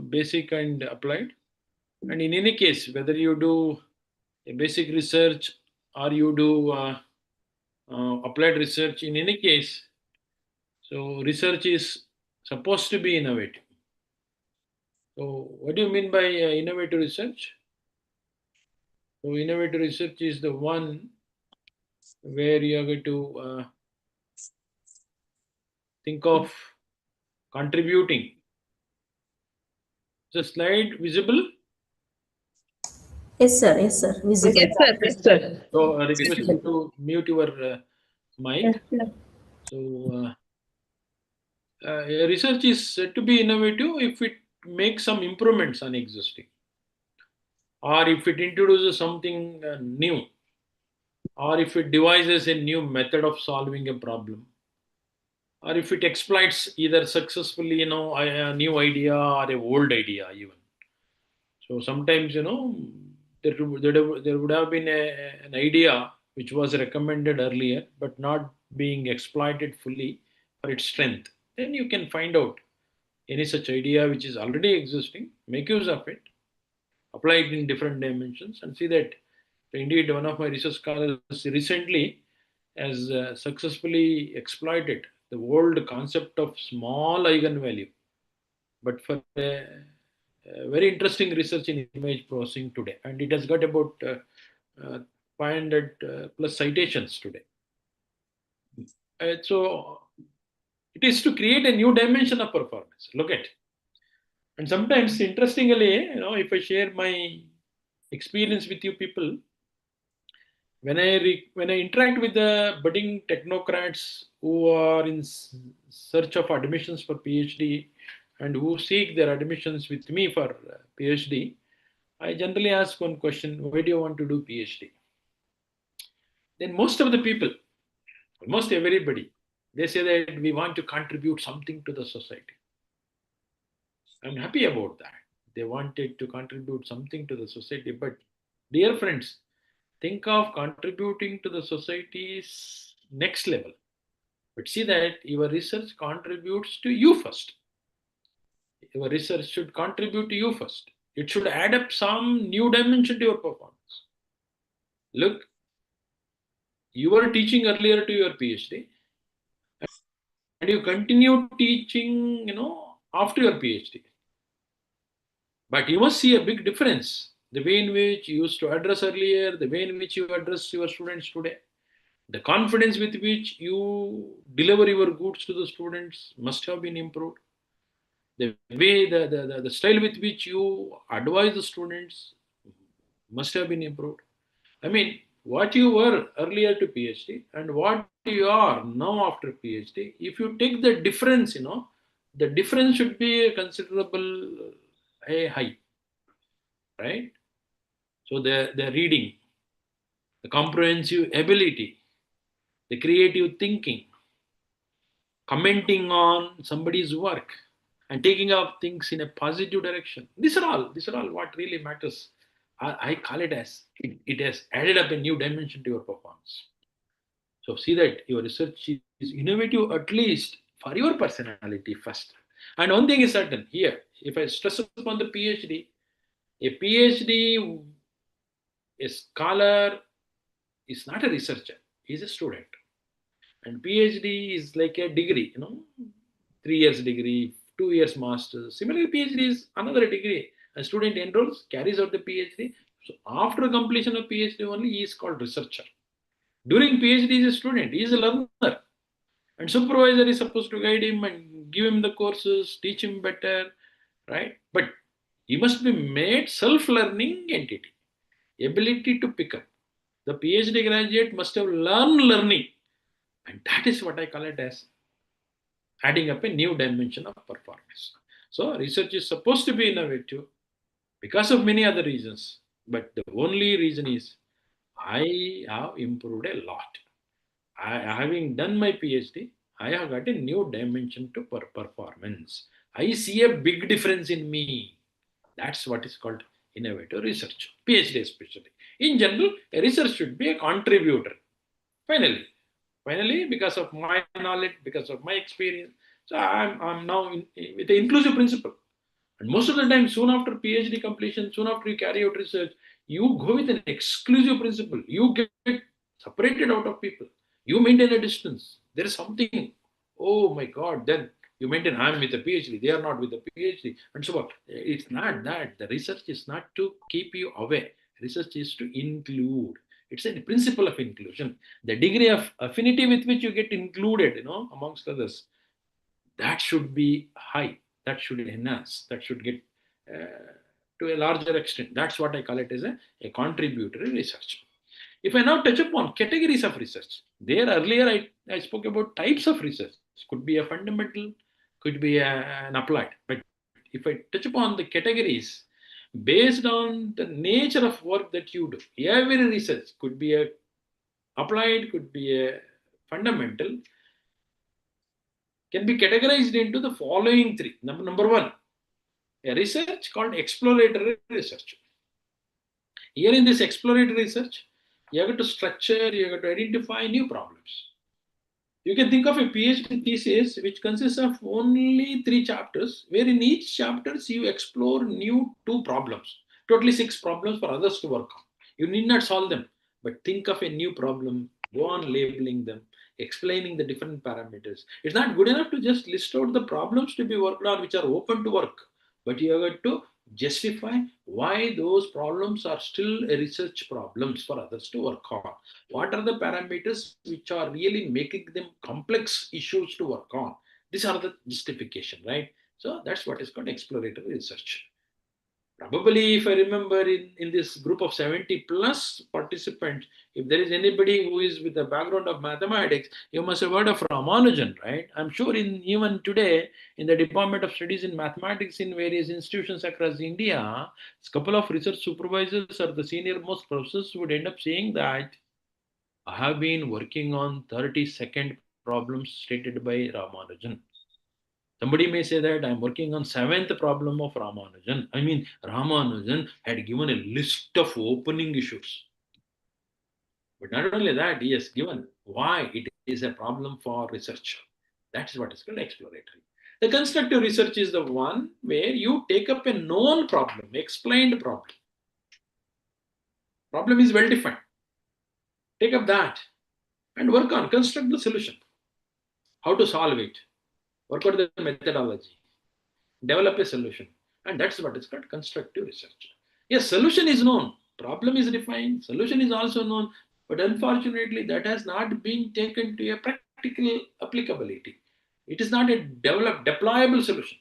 basic and applied. And in any case, whether you do a basic research or you do applied research, in any case, so research is supposed to be innovative. So what do you mean by innovative research? So innovative research is the one where you are going to think of contributing. Is the slide visible? Yes, sir. Yes, sir. Visible. Yes, sir. Yes, sir. So I request you to mute your mic. Yes, sir. So research is said to be innovative if it makes some improvements on existing, or if it introduces something new, or if it devises a new method of solving a problem, or if it exploits either successfully, a new idea or a old idea even. So sometimes, there would have been an idea which was recommended earlier, but not being exploited fully for its strength. Then you can find out any such idea which is already existing, make use of it, apply it in different dimensions, and see that. Indeed, one of my research scholars recently has successfully exploited the old concept of small eigenvalue, but for very interesting research in image processing today, and it has got about 500 plus citations today. So it is to create a new dimension of performance. Look at, and sometimes interestingly, if I share my experience with you people, when I interact with the budding technocrats who are in search of admissions for PhD and who seek their admissions with me for PhD, I generally ask one question: why do you want to do PhD? Then most of the people, almost everybody, they say that we want to contribute something to the society. I'm happy about that. They wanted to contribute something to the society. But dear friends, think of contributing to the society's next level. But see that your research contributes to you first. Your research should contribute to you first. It should add up some new dimension to your performance. Look, you were teaching earlier to your PhD, and you continue teaching, after your PhD. But you must see a big difference. The way in which you used to address earlier, the way in which you address your students today, the confidence with which you deliver your goods to the students must have been improved. The way, the style with which you advise the students must have been improved. I mean, what you were earlier to PhD and what you are now after PhD, if you take the difference, the difference should be a considerable high, right? So the reading, the comprehensive ability, the creative thinking, commenting on somebody's work, and taking up things in a positive direction. These are all what really matters. I call it as it has added up a new dimension to your performance. So see that your research is innovative at least for your personality first. And one thing is certain here, if I stress upon the PhD, a PhD, a scholar is not a researcher, he's a student. And PhD is like a degree, 3 years degree, 2 years master's. Similarly, PhD is another degree. A student enrolls, carries out the PhD. So after completion of PhD only, he is called researcher. During PhD, he is a student, he is a learner. And supervisor is supposed to guide him and give him the courses, teach him better, right? But he must be made self-learning entity, ability to pick up. The PhD graduate must have learned learning. And that is what I call it as adding up a new dimension of performance. So research is supposed to be innovative because of many other reasons. But the only reason is I have improved a lot. Having done my PhD, I have got a new dimension to performance. I see a big difference in me. That's what is called innovative research, PhD especially. In general, a research should be a contributor. Finally, because of my knowledge, because of my experience, so I'm now with the inclusive principle. And most of the time, soon after PhD completion, soon after you carry out research, you go with an exclusive principle. You get separated out of people. You maintain a distance. There is something, oh my God, then you maintain, I'm with a PhD, they are not with a PhD, and so on. It's not that. The research is not to keep you away. Research is to include. It's a principle of inclusion. The degree of affinity with which you get included, amongst others, that should be high, that should enhance, that should get to a larger extent. That's what I call it as a contributory research. If I now touch upon categories of research, there earlier I spoke about types of research. Could be a fundamental, could be an applied. But if I touch upon the categories, based on the nature of work that you do, every research could be a applied, could be a fundamental, can be categorized into the following three. Number one, a research called exploratory research. Here in this exploratory research, you have to structure, you have to identify new problems. You can think of a PhD thesis which consists of only 3 chapters, where in each chapters you explore new 2 problems, totally 6 problems for others to work on. You need not solve them, but think of a new problem, go on labeling them, explaining the different parameters. It's not good enough to just list out the problems to be worked on which are open to work, but you have to justify why those problems are still research problems for others to work on. What are the parameters which are really making them complex issues to work on? These are the justification, right? So that's what is called exploratory research. Probably, if I remember, in this group of 70 plus participants, if there is anybody who is with a background of mathematics, you must have heard of Ramanujan, right? I'm sure in even today, in the Department of Studies in Mathematics in various institutions across India, a couple of research supervisors or the senior most professors would end up saying that I have been working on 32nd problems stated by Ramanujan. Somebody may say that I'm working on seventh problem of Ramanujan. I mean, Ramanujan had given a list of opening issues. But not only that, he has given why it is a problem for research. That is what is called exploratory. The constructive research is the one where you take up a known problem, explained problem. Problem is well defined. Take up that and work on, construct the solution. How to solve it, work out the methodology, develop a solution. And that's what is called constructive research. Yes, solution is known, problem is defined, solution is also known, but unfortunately, that has not been taken to a practical applicability. It is not a developed, deployable solution.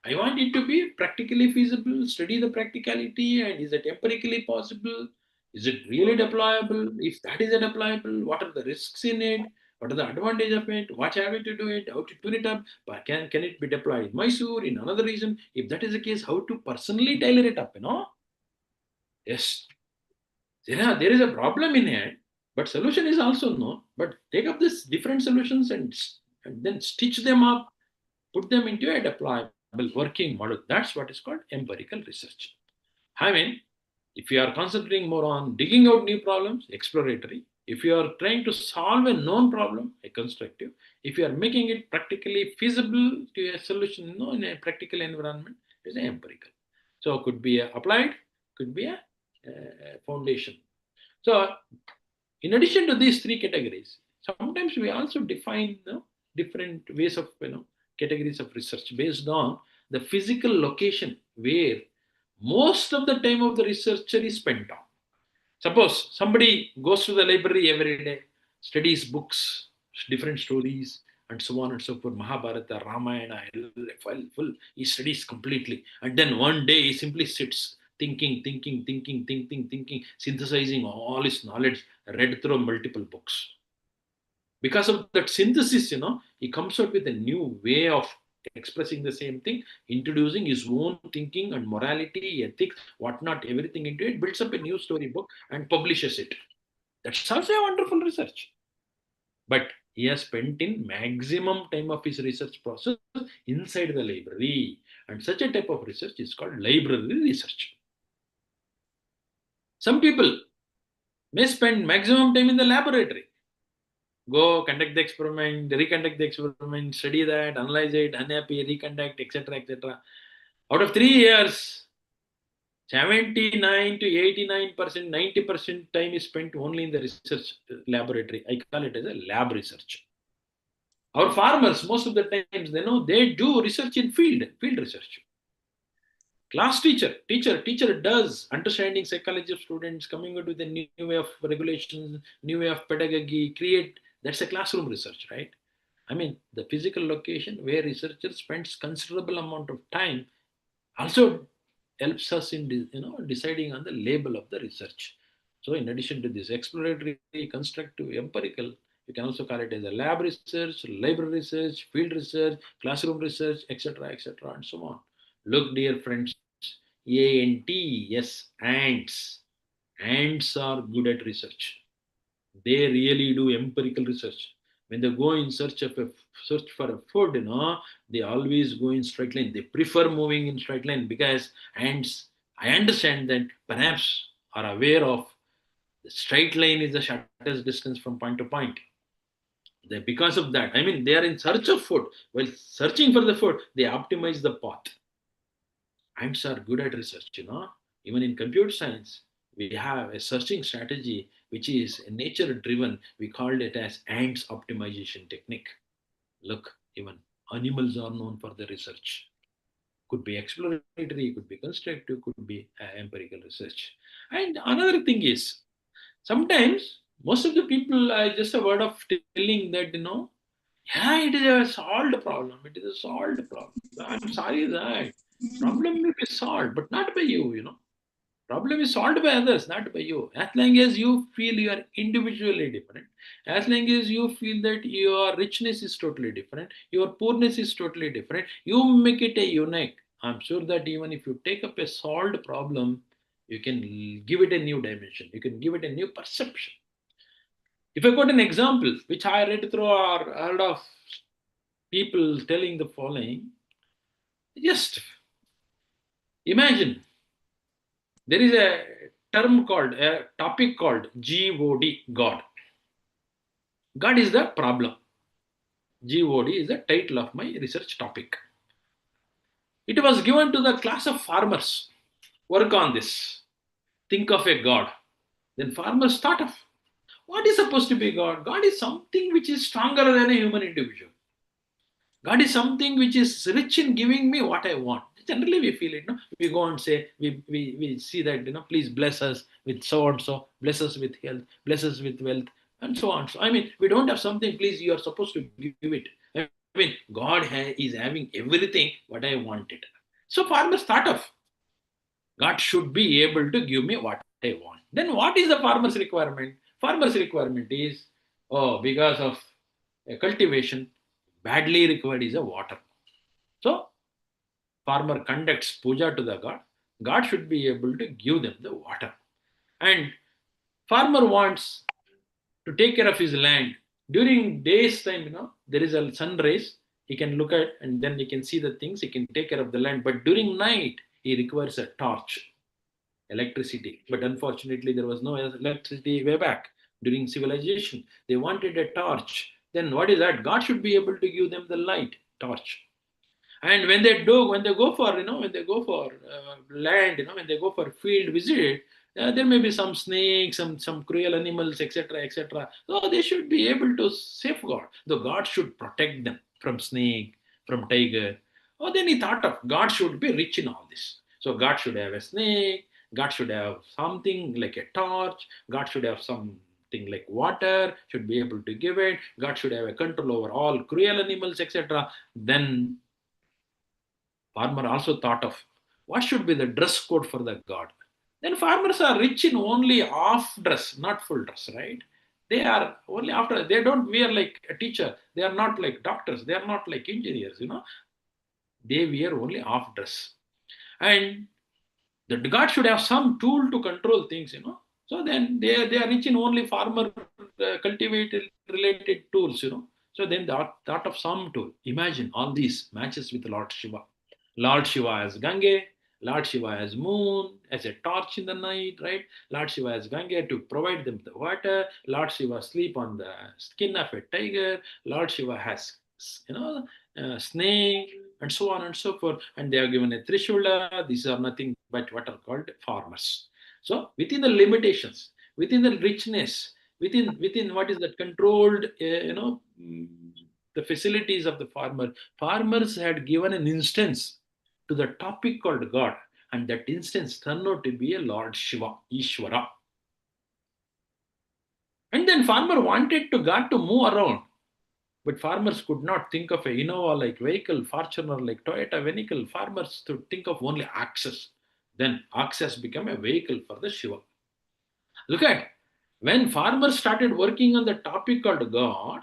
I want it to be practically feasible, study the practicality, and is it empirically possible? Is it really deployable? If that is a deployable, what are the risks in it? What are the advantage of it? What have we to do it? How to tune it up? But can it be deployed in Mysore, in another region? If that is the case, how to personally tailor it up? Yes, there is a problem in it, but solution is also known. But take up these different solutions and then stitch them up, put them into a deployable working model. That's what is called empirical research. I mean, if you are concentrating more on digging out new problems, exploratory. If you are trying to solve a known problem, a constructive. If you are making it practically feasible to a solution, in a practical environment, it's an empirical. So it could be a applied, could be a foundation. So in addition to these three categories, sometimes we also define different ways of categories of research based on the physical location where most of the time of the researcher is spent on. Suppose somebody goes to the library every day, studies books, different stories, and so on and so forth, Mahabharata, Ramayana, full, he studies completely. And then one day he simply sits thinking, synthesizing all his knowledge, read through multiple books. Because of that synthesis, he comes out with a new way of expressing the same thing, introducing his own thinking and morality, ethics, whatnot, everything into it, builds up a new storybook and publishes it. That's also a wonderful research. But he has spent in maximum time of his research process inside the library. And such a type of research is called library research. Some people may spend maximum time in the laboratory. Go conduct the experiment, reconduct the experiment, study that, analyze it, unhappy, reconduct, etc., etc. Out of 3 years, 79 to 89%, 90% time is spent only in the research laboratory. I call it as a lab research. Our farmers, most of the times, they do research in field research. Class teacher does understanding psychology of students, coming out with a new way of regulations, new way of pedagogy, create, that's a classroom research, right? I mean, the physical location where researcher spends considerable amount of time also helps us in deciding on the label of the research. So in addition to this exploratory, constructive, empirical, you can also call it as a lab research, library research, field research, classroom research, etc., and so on. Look, dear friends, ant, yes, ants. Ants are good at research. They really do empirical research. When they go in search for a food, they always go in straight line. They prefer moving in straight line because ants, I understand that perhaps are aware of the straight line is the shortest distance from point to point. Because of that, I mean, they are in search of food. While searching for the food, they optimize the path. Ants are good at research, Even in computer science, we have a searching strategy which is nature driven. We called it as ants optimization technique. Look, even animals are known for the research. Could be exploratory, could be constructive, could be empirical research. And another thing is, sometimes most of the people are just a word of telling that, yeah, it is a solved problem. It is a solved problem. I'm sorry that problem will be solved, but not by you. Problem is solved by others, not by you. As long as you feel you are individually different, as long as you feel that your richness is totally different, your poorness is totally different, you make it a unique. I'm sure that even if you take up a solved problem, you can give it a new dimension. You can give it a new perception. If I got an example, which I read through or heard of people telling the following, just imagine there is a topic called God, God. God is the problem. God is the title of my research topic. It was given to the class of farmers. Work on this. Think of a God. Then farmers thought of what is supposed to be God? God is something which is stronger than a human individual. God is something which is rich in giving me what I want. Generally, we feel it. No? We go and say, we see that, please bless us with so and so, bless us with health, bless us with wealth, and so on. So, I mean, we don't have something, please, you are supposed to give it. I mean, God is having everything what I wanted. So, farmers thought of God should be able to give me what I want. Then, what is the farmer's requirement? Farmer's requirement is, oh, because of cultivation, badly required is a water. So, farmer conducts puja to the god. God should be able to give them the water. And farmer wants to take care of his land. During day's time, there is a sun rays. He can look at and then he can see the things. He can take care of the land. But during night, he requires a torch, electricity. But unfortunately, there was no electricity way back during civilization. They wanted a torch. Then what is that? God should be able to give them the light, torch. And when they go for, when they go for land, when they go for field visit, there may be some snakes, some cruel animals, etc., etc. So they should be able to safeguard. The God should protect them from snake, from tiger. Oh, then he thought of God should be rich in all this. So God should have a snake. God should have something like a torch. God should have something like water. Should be able to give it. God should have a control over all cruel animals, etc. Then farmer also thought of what should be the dress code for the god. Then farmers are rich in only half dress, not full dress, right? They are only after, they don't wear like a teacher. They are not like doctors. They are not like engineers. They wear only half dress. And the god should have some tool to control things. So then they are rich in only farmer cultivated related tools. So then the thought of some tool. Imagine all these matches with Lord Shiva. Lord Shiva as Gange, Lord Shiva as moon, as a torch in the night, right? Lord Shiva as Gange to provide them the water. Lord Shiva sleep on the skin of a tiger. Lord Shiva has, snake. and so on and so forth. And they are given a threshold. These are nothing but what are called farmers. So within the limitations, within the richness, within what is that controlled, the facilities of the farmer, farmers had given an instance to the topic called God, and that instance turned out to be a Lord Shiva, Ishvara. And then farmer wanted to God to move around. But farmers could not think of a Innova like vehicle, Fortuner like Toyota vehicle. Farmers to think of only access. Then access became a vehicle for the Shiva. Look at when farmers started working on the topic called God,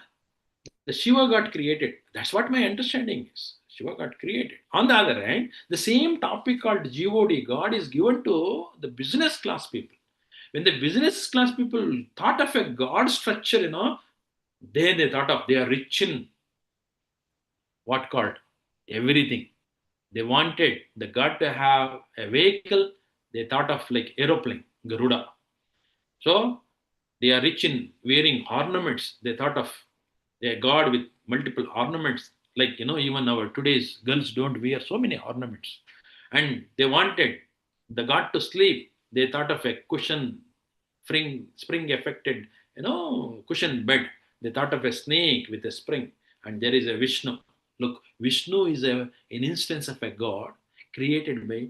the Shiva got created. That's what my understanding is. Shiva got created. On the other hand, the same topic called God, God is given to the business class people. When the business class people thought of a God structure, they thought of they are rich in what called everything. They wanted the god to have a vehicle. They thought of like aeroplane, Garuda. So they are rich in wearing ornaments. They thought of a god with multiple ornaments. Like even our today's girls don't wear so many ornaments. And they wanted the god to sleep. They thought of a cushion, spring affected, cushion bed. They thought of a snake with a spring. And there is a Vishnu. Look, Vishnu is an instance of a god created by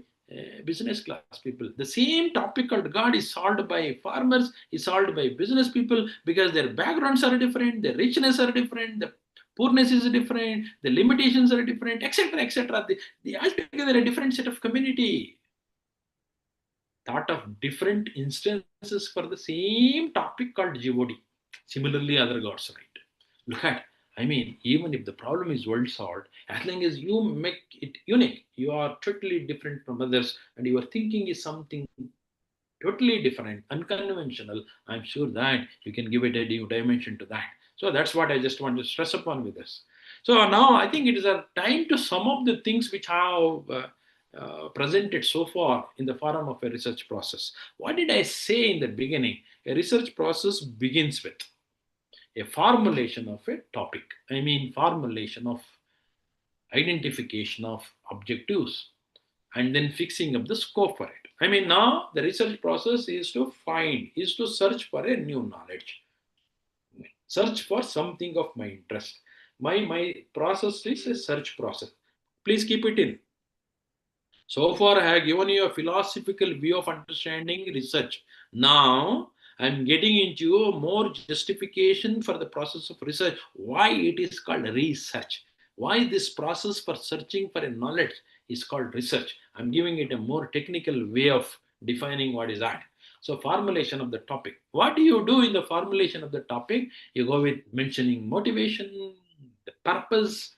business class people. The same topic called God is solved by farmers, is solved by business people because their backgrounds are different, their richness are different, the poorness is different, the limitations are different, etc., etc. They altogether a different set of community. Thought of different instances for the same topic called God. Similarly, other gods, right? Look at, even if the problem is world solved, as long as you make it unique, you are totally different from others, and your thinking is something totally different, unconventional. I'm sure that you can give it a new dimension to that. So that's what I just want to stress upon with this. So now I think it is a time to sum up the things which have presented so far in the form of a research process. What did I say in the beginning? A research process begins with a formulation of a topic. Formulation of identification of objectives and then fixing up the scope for it. Now the research process is to search for a new knowledge, search for something of my interest. My process is a search process. Please keep it in. So far, I have given you a philosophical view of understanding research. Now, I'm getting into more justification for the process of research. Why it is called research? Why this process for searching for a knowledge is called research? I'm giving it a more technical way of defining what is that. So, formulation of the topic. What do you do in the formulation of the topic? You go with mentioning motivation, the purpose,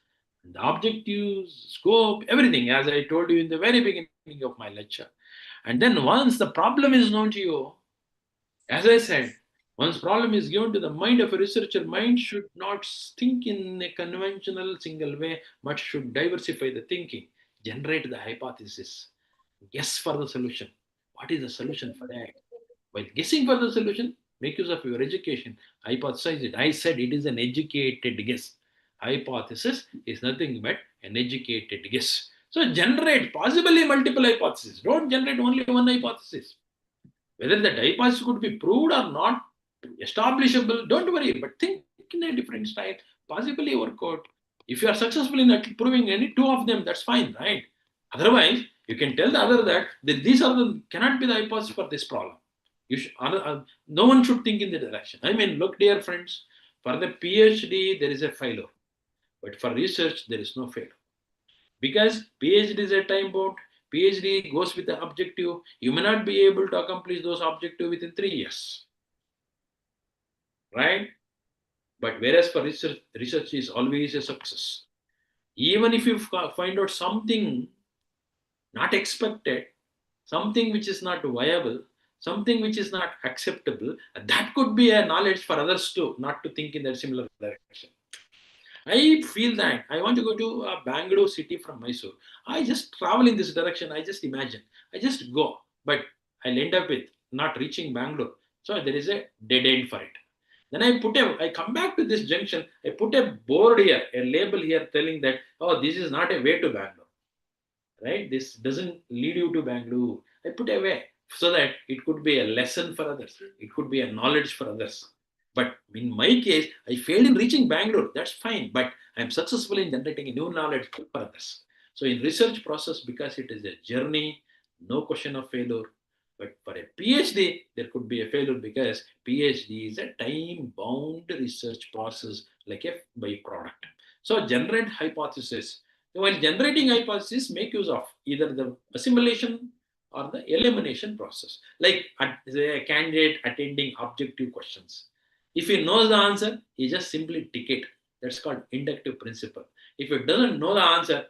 the objectives, scope, everything, as I told you in the very beginning of my lecture. And then once the problem is known to you, as I said, once problem is given to the mind of a researcher, mind should not think in a conventional single way, but should diversify the thinking, generate the hypothesis, guess for the solution. What is the solution for that? While guessing for the solution, make use of your education. Hypothesize it. I said it is an educated guess. Hypothesis is nothing but an educated guess. So generate possibly multiple hypotheses. Don't generate only one hypothesis. Whether that hypothesis could be proved or not establishable, don't worry, but think in a different style, possibly work out. If you are successful in proving any two of them, that's fine, right? Otherwise, you can tell the other that these are the cannot be the hypothesis for this problem. No one should think in the direction. Look, dear friends, for the PhD, there is a failure. But for research, there is no failure. Because PhD is a time bound, PhD goes with the objective. You may not be able to accomplish those objectives within 3 years. Right? But whereas for research is always a success. Even if you find out something not expected, something which is not viable, something which is not acceptable, that could be a knowledge for others too, not to think in that similar direction. I feel that I want to go to Bangalore city from Mysore. I just travel in this direction. I just imagine. I just go, but I'll end up with not reaching Bangalore. So there is a dead end for it. Then I come back to this junction, I put a board here, a label here telling that, oh, this is not a way to Bangalore, right? This doesn't lead you to Bangalore. I put away so that it could be a lesson for others. It could be a knowledge for others. But in my case, I failed in reaching Bangalore. That's fine. But I'm successful in generating a new knowledge for others. So in research process, because it is a journey, no question of failure. But for a PhD, there could be a failure because PhD is a time-bound research process like a byproduct. So generate hypothesis. While generating hypothesis, make use of either the assimilation or the elimination process. Like a candidate attending objective questions. If he knows the answer, he just simply tick it. That's called inductive principle. If he doesn't know the answer,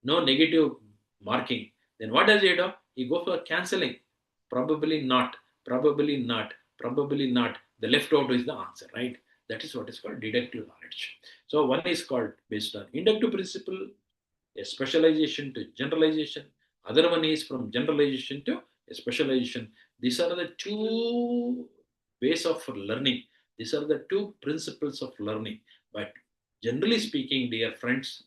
no negative marking, then what does he do? He goes for cancelling. Probably not, probably not, probably not. The left out is the answer, right? That is what is called deductive knowledge. So one is called based on inductive principle, a specialization to generalization. Other one is from generalization to a specialization. These are the two ways of learning. These are the two principles of learning. But generally speaking, dear friends,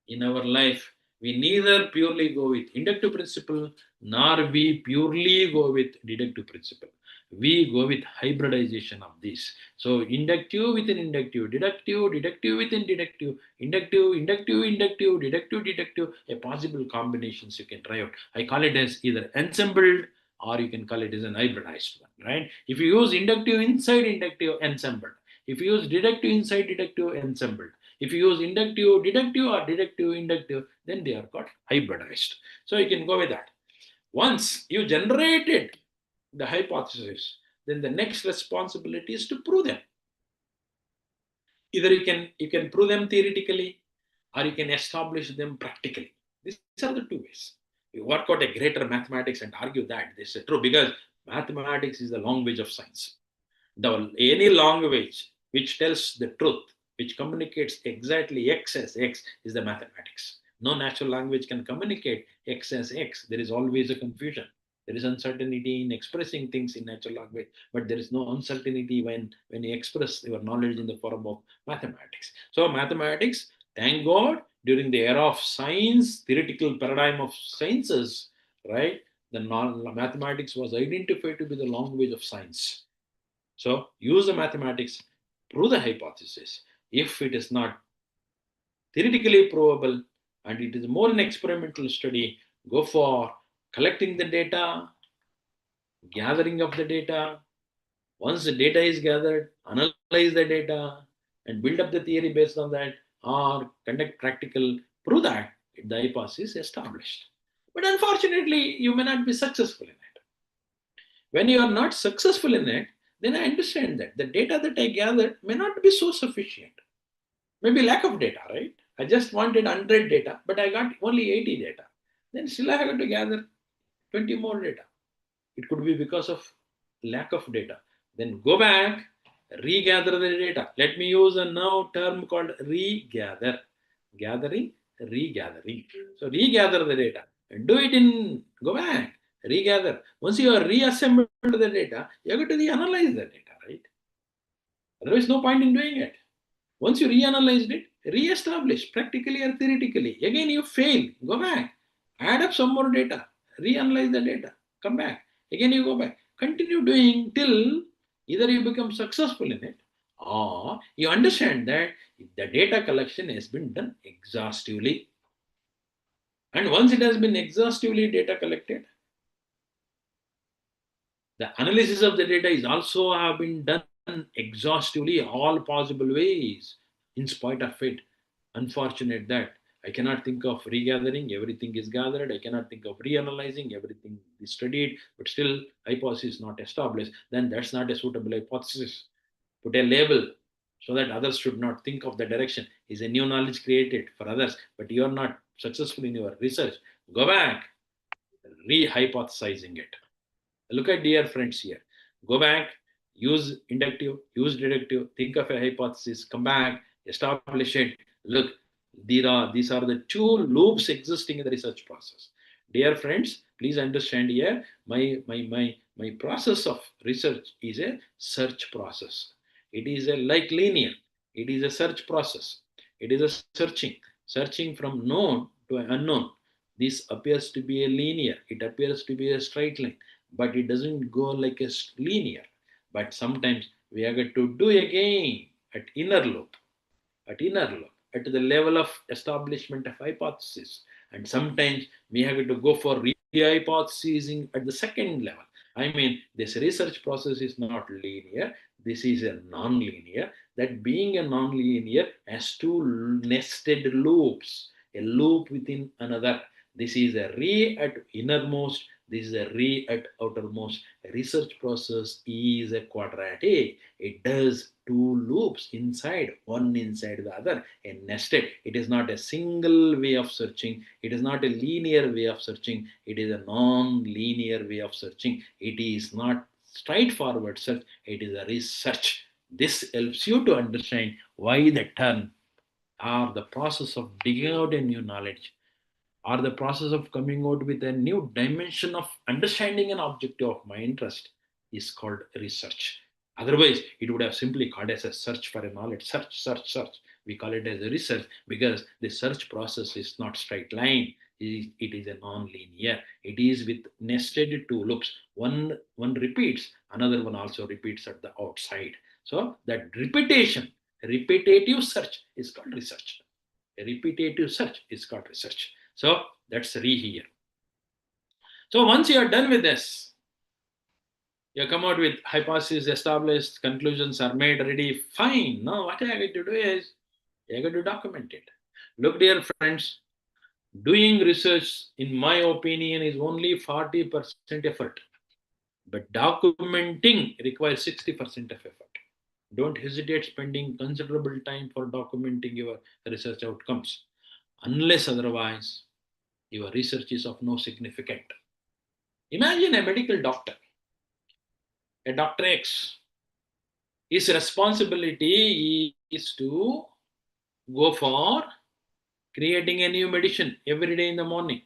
in our life, we neither purely go with inductive principle nor we purely go with deductive principle. We go with hybridization of this. So inductive within inductive, deductive, deductive within deductive, inductive, inductive, inductive, deductive, deductive, a possible combinations you can try out. I call it as either ensembled or you can call it as an hybridized one, right? If you use inductive inside inductive, ensembled. If you use deductive inside deductive, ensembled. If you use inductive, deductive, or deductive, inductive, then they are called hybridized. So you can go with that. Once you generated the hypothesis, then the next responsibility is to prove them. Either you can prove them theoretically or you can establish them practically. These are the two ways. You work out a greater mathematics and argue that this is true because mathematics is the language of science. Any language which tells the truth, which communicates exactly x as x, is the mathematics. No natural language can communicate x as x. There is always a confusion. There is uncertainty in expressing things in natural language, but there is no uncertainty when you express your knowledge in the form of mathematics. So mathematics, thank God, during the era of science, theoretical paradigm of sciences, right? The mathematics was identified to be the language of science. So use the mathematics, prove the hypothesis. If it is not theoretically provable and it is more an experimental study, go for collecting the data, gathering of the data. Once the data is gathered, analyze the data and build up the theory based on that or conduct practical, prove that the hypothesis is established. But unfortunately, you may not be successful in it. When you are not successful in it, then I understand that the data that I gathered may not be so sufficient. Maybe lack of data, right? I just wanted 100 data, but I got only 80 data. Then still I have to gather 20 more data. It could be because of lack of data. Then go back, regather the data. Let me use a now term called regather. Gathering, regathering. So regather the data and do it in, go back, regather. Once you are reassembled the data, you have to reanalyze the data, right? Otherwise, no point in doing it. Once you reanalyzed it, re-establish practically or theoretically. Again, you fail. Go back. Add up some more data. Reanalyze the data. Come back. Again, you go back. Continue doing till either you become successful in it or you understand that the data collection has been done exhaustively. And once it has been exhaustively data collected, the analysis of the data is also have been done exhaustively all possible ways. In spite of it, unfortunate that I cannot think of regathering, everything is gathered. I cannot think of reanalyzing, everything is studied, but still hypothesis not established. Then that's not a suitable hypothesis. Put a label so that others should not think of the direction. Is a new knowledge created for others, but you are not successful in your research. Go back, re-hypothesizing it. Look at dear friends here. Go back, use inductive, use deductive, think of a hypothesis, come back, establish it. Look, these are the two loops existing in the research process. Dear friends, please understand here, my process of research is a search process. It is like linear. It is a search process. It is a searching from known to unknown. This appears to be a linear. It appears to be a straight line, but it doesn't go like a linear. But sometimes we are going to do again at inner loop, at the level of establishment of hypothesis. And sometimes we have to go for rehypothesizing at the second level. I mean, this research process is not linear. This is a non-linear. That being a non-linear has two nested loops, a loop within another. This is a re at innermost. This is a re at outermost. A research process is a quadratic. It does two loops inside, one inside the other, and nested. It is not a single way of searching. It is not a linear way of searching. It is a non-linear way of searching. It is not straightforward search. It is a research. This helps you to understand why the term or the process of digging out a new knowledge or the process of coming out with a new dimension of understanding an objective of my interest is called research. Otherwise, it would have simply called as a search for a knowledge. Search. We call it as a research because the search process is not straight line. It is a non-linear. It is with nested two loops. One repeats, another one also repeats at the outside. So that repetitive search is called research. A repetitive search is called research. So that's re here. So once you are done with this, you come out with hypotheses established, conclusions are made, ready, fine. Now what I have to do is you have to document it. Look, dear friends, doing research, in my opinion, is only 40% effort, but documenting requires 60% of effort. Don't hesitate spending considerable time for documenting your research outcomes. Unless otherwise, your research is of no significance. Imagine a medical doctor, a Dr. X. His responsibility is to go for creating a new medicine every day in the morning.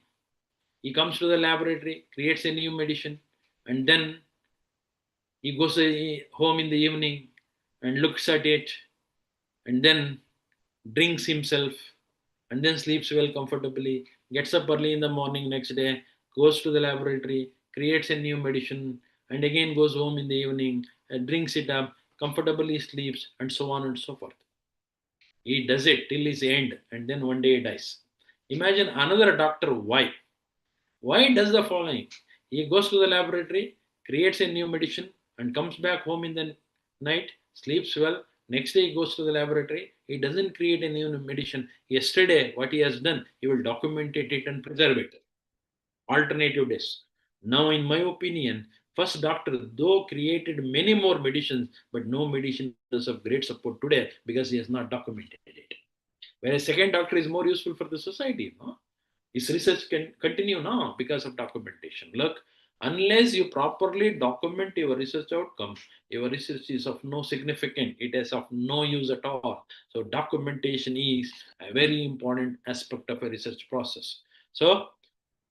He comes to the laboratory, creates a new medicine, and then he goes home in the evening and looks at it, and then drinks himself, and then sleeps well comfortably, gets up early in the morning next day, goes to the laboratory, creates a new medicine, and again goes home in the evening, drinks it up, comfortably sleeps, and so on and so forth. He does it till his end, and then one day he dies. Imagine another doctor, why? Why does the following? He goes to the laboratory, creates a new medicine, and comes back home in the night, sleeps well. Next day he goes to the laboratory. He doesn't create a new medicine. Yesterday, what he has done, he will document it and preserve it. Alternative days. Now, in my opinion, first doctor, though created many more medicines, but no medicine is of great support today because he has not documented it. Whereas second doctor is more useful for the society. No? His research can continue now because of documentation. Look, unless you properly document your research outcomes, your research is of no significance. It is of no use at all. So documentation is a very important aspect of a research process. So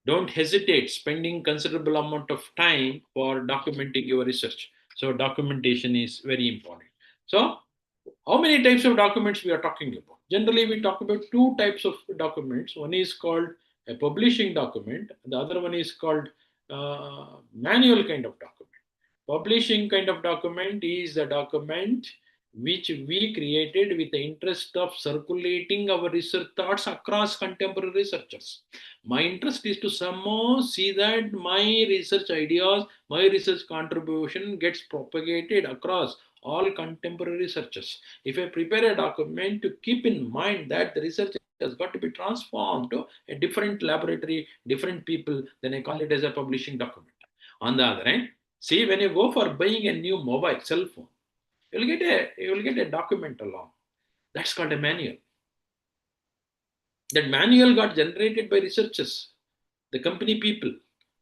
don't hesitate spending considerable amount of time for documenting your research. So documentation is very important. So how many types of documents we are talking about? Generally, we talk about two types of documents. One is called a publishing document. The other one is called manual kind of document. Publishing kind of document is a document which we created with the interest of circulating our research thoughts across contemporary researchers. My interest is to somehow see that my research ideas, my research contribution gets propagated across all contemporary researchers. If I prepare a document to keep in mind that the research has got to be transformed to a different laboratory, different people, then I call it as a publishing document. On the other hand, see, when you go for buying a new mobile cell phone, you will get a document along. That's called a manual. That manual got generated by researchers, the company people,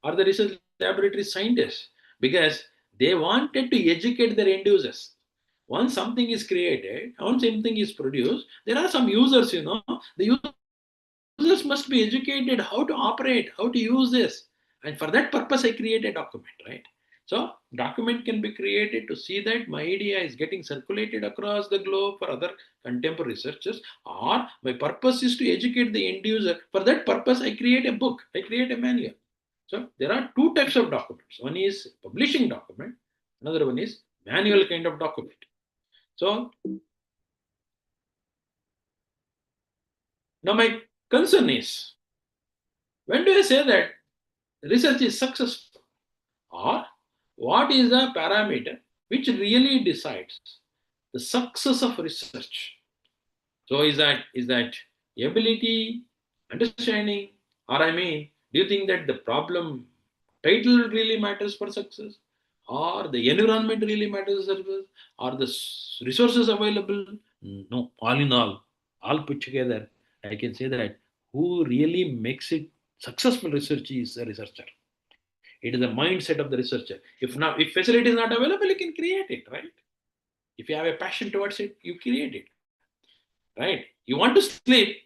or the research laboratory scientists, because they wanted to educate their end users. Once something is created, once something is produced, there are some users, the users must be educated how to operate, how to use this. And for that purpose, I create a document, right? So document can be created to see that my idea is getting circulated across the globe for other contemporary researchers, or my purpose is to educate the end user. For that purpose, I create a book, I create a manual. So there are two types of documents. One is publishing document, another one is manual kind of document. So now my concern is, when do I say that research is successful? Or what is the parameter which really decides the success of research? So is that ability, understanding, or I mean, do you think that the problem title really matters for success, or the environment really matters for success, or the resources available? No, all put together, I can say that who really makes it successful research is a researcher. It is the mindset of the researcher. If facility is not available, you can create it, right? If you have a passion towards it, you create it, right? You want to sleep,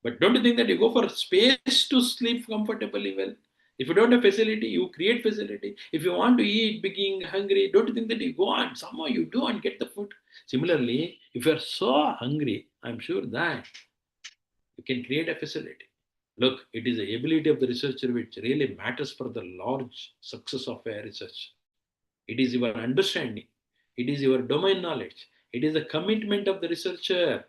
but don't you think that you go for space to sleep comfortably well? If you don't have facility, you create facility. If you want to eat, being hungry, don't you think that you go and somehow you do and get the food? Similarly, if you are so hungry, I'm sure that you can create a facility. Look, it is the ability of the researcher which really matters for the large success of a research. It is your understanding. It is your domain knowledge. It is the commitment of the researcher.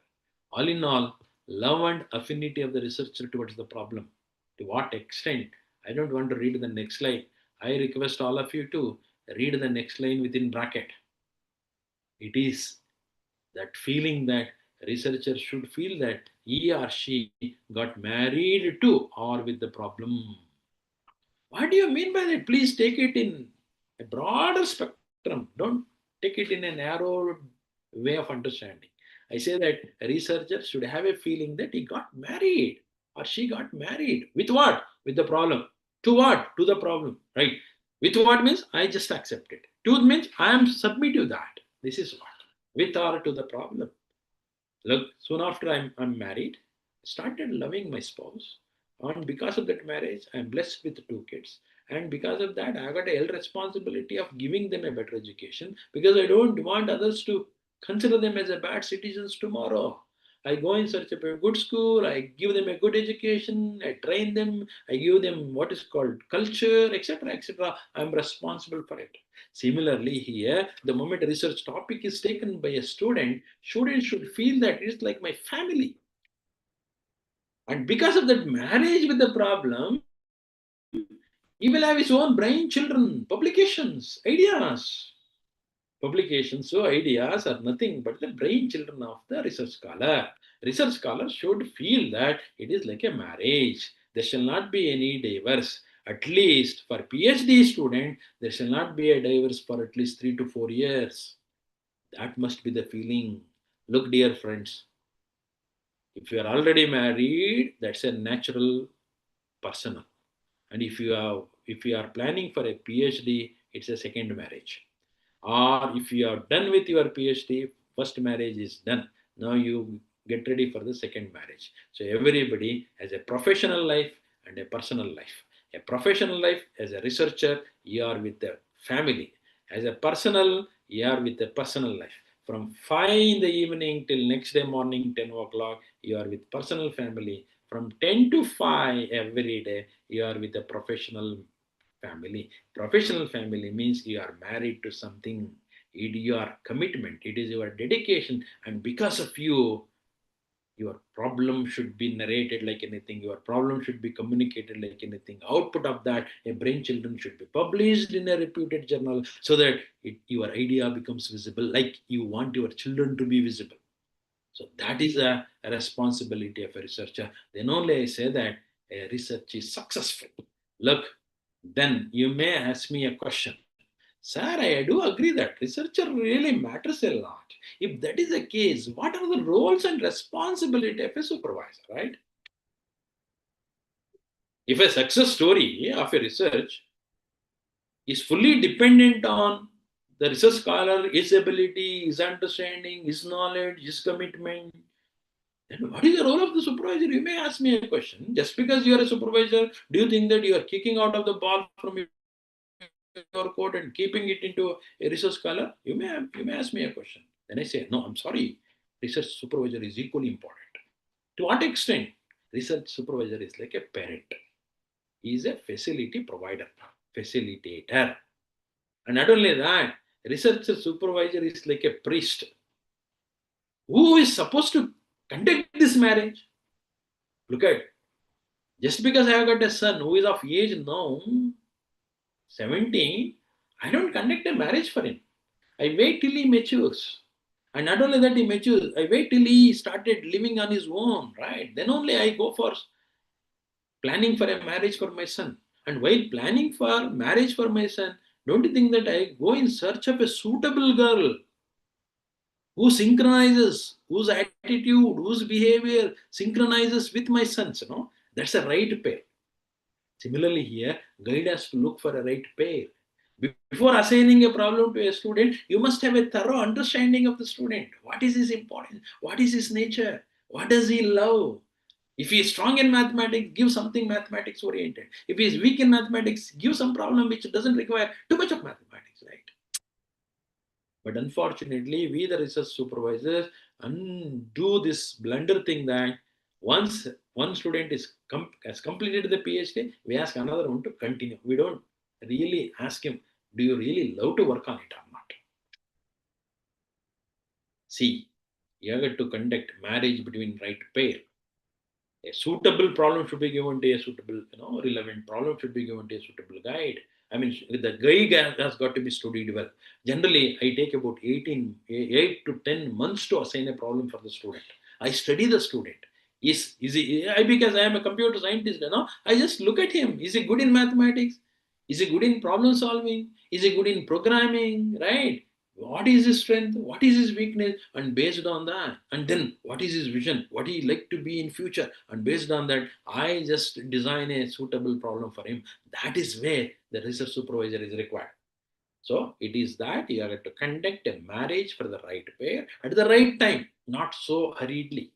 All in all, love and affinity of the researcher towards the problem. To what extent? I don't want to read the next line. I request all of you to read the next line within bracket. It is that feeling that researcher should feel that he or she got married to or with the problem. What do you mean by that? Please take it in a broader spectrum. Don't take it in a narrow way of understanding. I say that a researcher should have a feeling that he got married or she got married. With what? With the problem. To what? To the problem. Right? With what means I just accept it. To means I am submissive to that. This is what. With or to the problem. Look, soon after I'm married, started loving my spouse. And because of that marriage, I'm blessed with two kids. And because of that, I got a held responsibility of giving them a better education because I don't want others to consider them as a bad citizens tomorrow. I go in search of a good school, I give them a good education, I train them, I give them what is called culture, etc. etc. I'm responsible for it. Similarly, here, the moment a research topic is taken by a student should feel that it's like my family. And because of that marriage with the problem, he will have his own brain children, publications, ideas. Publications, so ideas are nothing but the brain children of the research scholar. Research scholar should feel that it is like a marriage. There shall not be any divorce. At least for PhD student, there shall not be a divorce for at least 3 to 4 years. That must be the feeling. Look, dear friends, if you are already married, that's a natural personal. And if you are planning for a PhD, it's a second marriage. Or if you are done with your PhD, first marriage is done. Now you get ready for the second marriage. So everybody has a professional life and a personal life. A professional life as a researcher, you are with the family. As a personal, you are with the personal life. From 5 in the evening till next day morning, 10 o'clock, you are with personal family. From 10 to 5 every day, you are with a professional family. Professional family means you are married to something. It is your commitment, it is your dedication, and because of you, your problem should be narrated like anything, your problem should be communicated like anything. Output of that, a brain children should be published in a reputed journal so that your idea becomes visible like you want your children to be visible. So that is a responsibility of a researcher. Then only I say that a research is successful. Look, then you may ask me a question. Sir, I do agree that researcher really matters a lot. If that is the case, what are the roles and responsibility of a supervisor, right? If a success story of a research is fully dependent on the research scholar, his ability, his understanding, his knowledge, his commitment, then what is the role of the supervisor? You may ask me a question. Just because you are a supervisor, do you think that you are kicking out of the ball from your your coat and keeping it into a research scholar, you may ask me a question. Then I say, no, I'm sorry. Research supervisor is equally important. To what extent? Research supervisor is like a parent. He is a facility provider, facilitator. And not only that, research supervisor is like a priest who is supposed to conduct this marriage. Look at, just because I have got a son who is of age now, 17, I don't conduct a marriage for him. I wait till he matures. And not only that he matures, I wait till he started living on his own, right? Then only I go for planning for a marriage for my son. And while planning for marriage for my son, don't you think that I go in search of a suitable girl who synchronizes, whose attitude, whose behavior synchronizes with my son's, That's a right pair. Similarly, here, guide has to look for a right pair. Before assigning a problem to a student, you must have a thorough understanding of the student. What is his importance? What is his nature? What does he love? If he is strong in mathematics, give something mathematics oriented. If he is weak in mathematics, give some problem which doesn't require too much of mathematics, right? But unfortunately, we, the research supervisors, do this blunder thing that once one student has completed the PhD, we ask another one to continue. We don't really ask him, do you really love to work on it or not? See, you have to conduct marriage between right pair. A suitable problem should be given to a suitable, relevant problem should be given to a suitable guide. I mean, the guide has got to be studied well. Generally, I take about 8 to 10 months to assign a problem for the student. I study the student. Is he, because I am a computer scientist, I just look at him. Is he good in mathematics? Is he good in problem solving? Is he good in programming? Right? What is his strength? What is his weakness? And based on that, and then what is his vision? What he like to be in future? And based on that, I just design a suitable problem for him. That is where the research supervisor is required. So it is that you have to conduct a marriage for the right pair at the right time, not so hurriedly.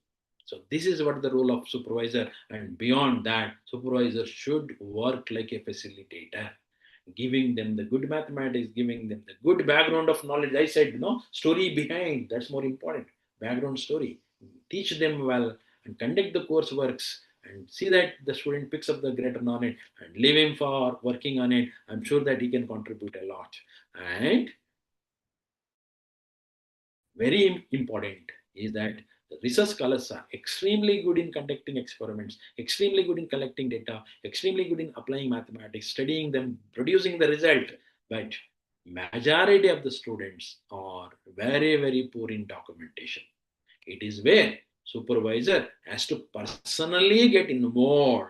So this is what the role of supervisor, and beyond that, supervisor should work like a facilitator, giving them the good mathematics, giving them the good background of knowledge. I said, story behind, that's more important. Background story. Teach them well and conduct the courseworks and see that the student picks up the greater knowledge and leave him for working on it. I'm sure that he can contribute a lot. And very important is that the research scholars are extremely good in conducting experiments, extremely good in collecting data, extremely good in applying mathematics, studying them, producing the result. But majority of the students are very, very poor in documentation. It is where supervisor has to personally get involved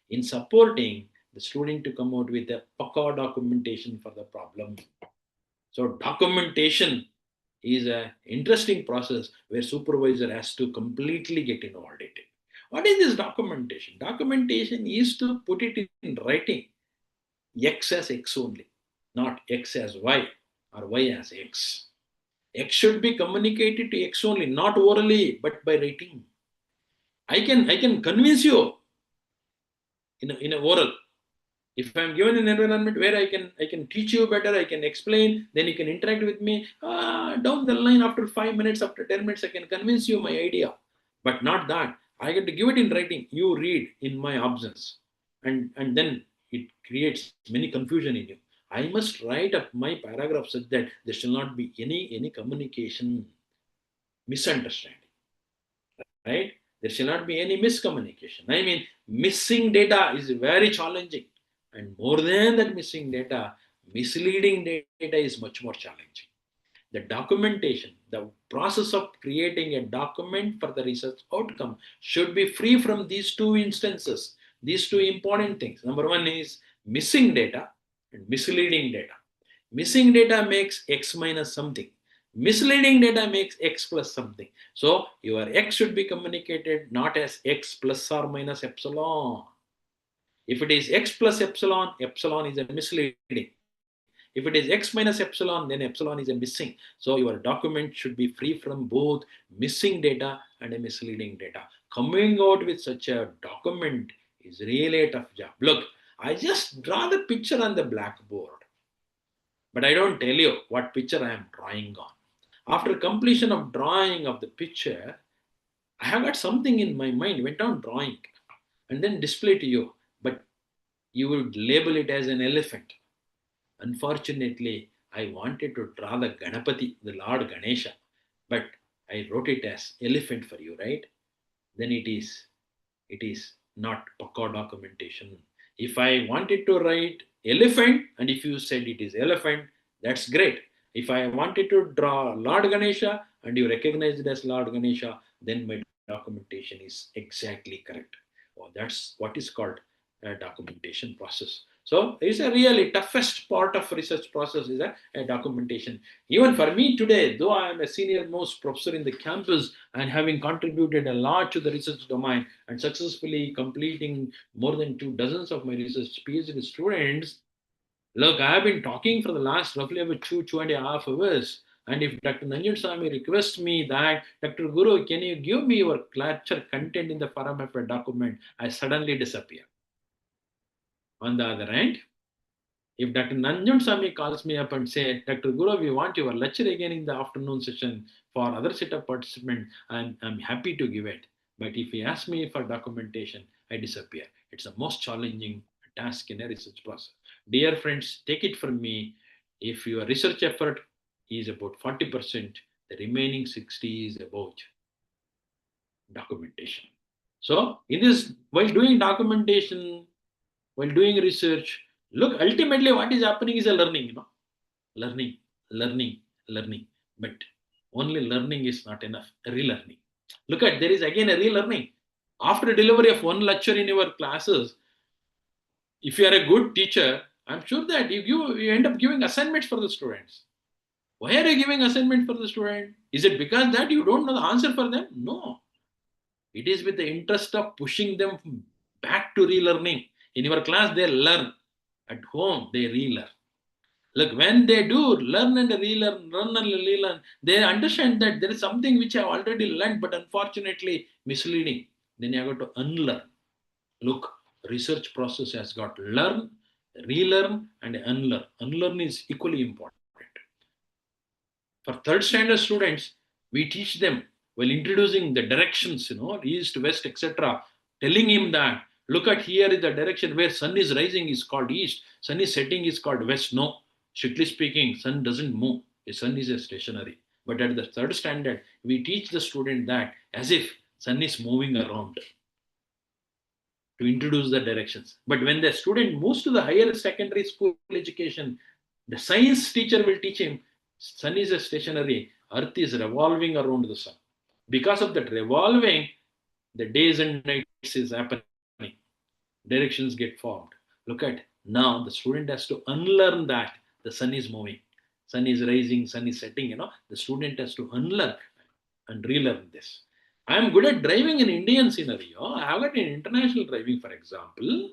in supporting the student to come out with a PACA documentation for the problem. So documentation is an interesting process where supervisor has to completely get involved in it. What is this documentation? Documentation is to put it in writing. X as X only, not X as Y or Y as X. X should be communicated to X only, not orally, but by writing. I can convince you in a oral. If I'm given an environment where I can teach you better, I can explain, then you can interact with me. Down the line, after 5 minutes, after 10 minutes, I can convince you my idea. But not that. I get to give it in writing. You read in my absence, and then it creates many confusion in you. I must write up my paragraph such that there shall not be any communication misunderstanding, right? There shall not be any miscommunication. I mean, missing data is very challenging. And more than that missing data, misleading data is much more challenging. The documentation, the process of creating a document for the research outcome should be free from these two instances, these two important things. Number one is missing data and misleading data. Missing data makes X minus something. Misleading data makes X plus something. So your X should be communicated not as X plus or minus epsilon. If it is X plus epsilon, epsilon is a misleading. If it is X minus epsilon, then epsilon is a missing. So your document should be free from both missing data and a misleading data. Coming out with such a document is really a tough job. Look, I just draw the picture on the blackboard. but I don't tell you what picture I am drawing on. After completion of drawing of the picture, I have got something in my mind, went on drawing, and then display to you. But you would label it as an elephant. Unfortunately, I wanted to draw the Ganapati, the Lord Ganesha, but I wrote it as elephant for you, right? Then it is not Pakka documentation. If I wanted to write elephant, and if you said it is elephant, that's great. If I wanted to draw Lord Ganesha and you recognize it as Lord Ganesha, then my documentation is exactly correct. Oh, that's what is called a documentation process. So it's a really toughest part of research process is a documentation. Even for me today, though I am a senior most professor in the campus and having contributed a lot to the research domain and successfully completing more than 2 dozens of my research PhD students, look, I have been talking for the last roughly about 2.5 hours. And if Dr. Nanjan Swami requests me that, Dr. Guru, can you give me your lecture content in the form of a document? I suddenly disappear. On the other hand, if Dr. Nanjan Swami calls me up and say, Dr. Guru, we want your lecture again in the afternoon session for other set of participants, I'm happy to give it. But if he asks me for documentation, I disappear. It's the most challenging task in a research process. Dear friends, take it from me. If your research effort is about 40%, the remaining 60 is about documentation. So, in this, while doing documentation, while doing research, look, ultimately what is happening is a learning, learning, learning, learning. But only learning is not enough, relearning. Look at, there is again a relearning. After delivery of one lecture in your classes, if you are a good teacher, I'm sure that you end up giving assignments for the students. Why are you giving assignment for the student? Is it because that you don't know the answer for them? No. It is with the interest of pushing them back to relearning. In your class, they learn. At home, they relearn. Look, when they do learn and relearn, learn and relearn, they understand that there is something which I already learned, but unfortunately misleading. Then you have got to unlearn. Look, research process has got learn, relearn, and unlearn. Unlearn is equally important. For third standard students, we teach them while introducing the directions, east, west, etc., telling him that look at here is the direction where sun is rising is called east, sun is setting is called west. No, strictly speaking, sun doesn't move. The sun is a stationary. But at the third standard, we teach the student that as if sun is moving around to introduce the directions. But when the student moves to the higher secondary school education, the science teacher will teach him sun is a stationary, earth is revolving around the sun. Because of that revolving, the days and nights is happening. Directions get formed. Look at now the student has to unlearn that the sun is moving, sun is rising, sun is setting. The student has to unlearn and relearn this. I am good at driving in Indian scenario. I have got an international driving, for example.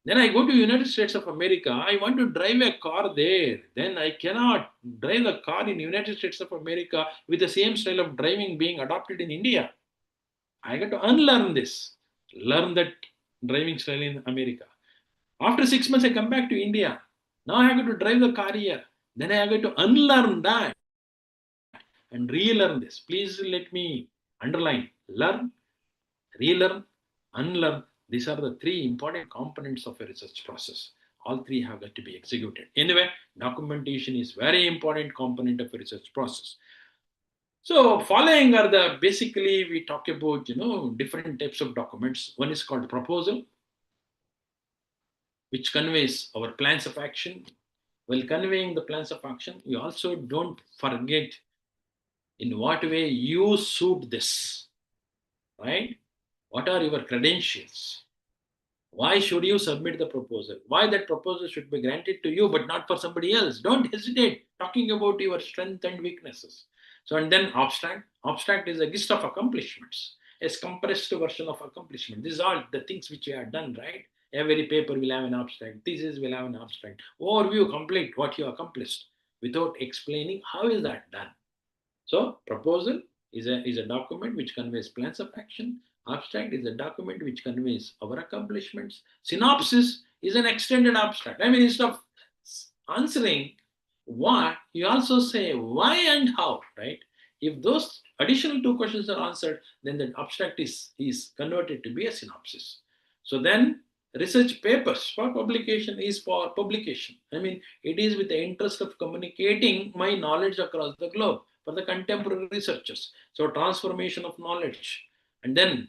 Then I go to United States of America. I want to drive a car there. Then I cannot drive a car in United States of America with the same style of driving being adopted in India. I got to unlearn this, learn that driving style in America. After 6 months, I come back to India. Now I have to drive the car here. Then I have to unlearn that and relearn this. Please let me underline learn, relearn, unlearn. These are the three important components of a research process. All three have got to be executed. Anyway, documentation is very important component of a research process. So following are the basically we talk about different types of documents. One is called proposal, which conveys our plans of action. While conveying the plans of action, we also don't forget in what way you suit this, right? What are your credentials? Why should you submit the proposal? Why that proposal should be granted to you but not for somebody else? Don't hesitate talking about your strengths and weaknesses. So, and then abstract. Abstract is a list of accomplishments, a compressed version of accomplishment. These are the things which you have done, right? Every paper will have an abstract. Thesis will have an abstract. Overview, complete what you accomplished without explaining how is that done. So, proposal is a document which conveys plans of action. Abstract is a document which conveys our accomplishments. Synopsis is an extended abstract. I mean, instead of answering, What you also say why and how, right? If those additional two questions are answered, then the abstract is converted to be a synopsis. So then research papers for publication is for publication. I mean, it is with the interest of communicating my knowledge across the globe for the contemporary researchers. So transformation of knowledge. And then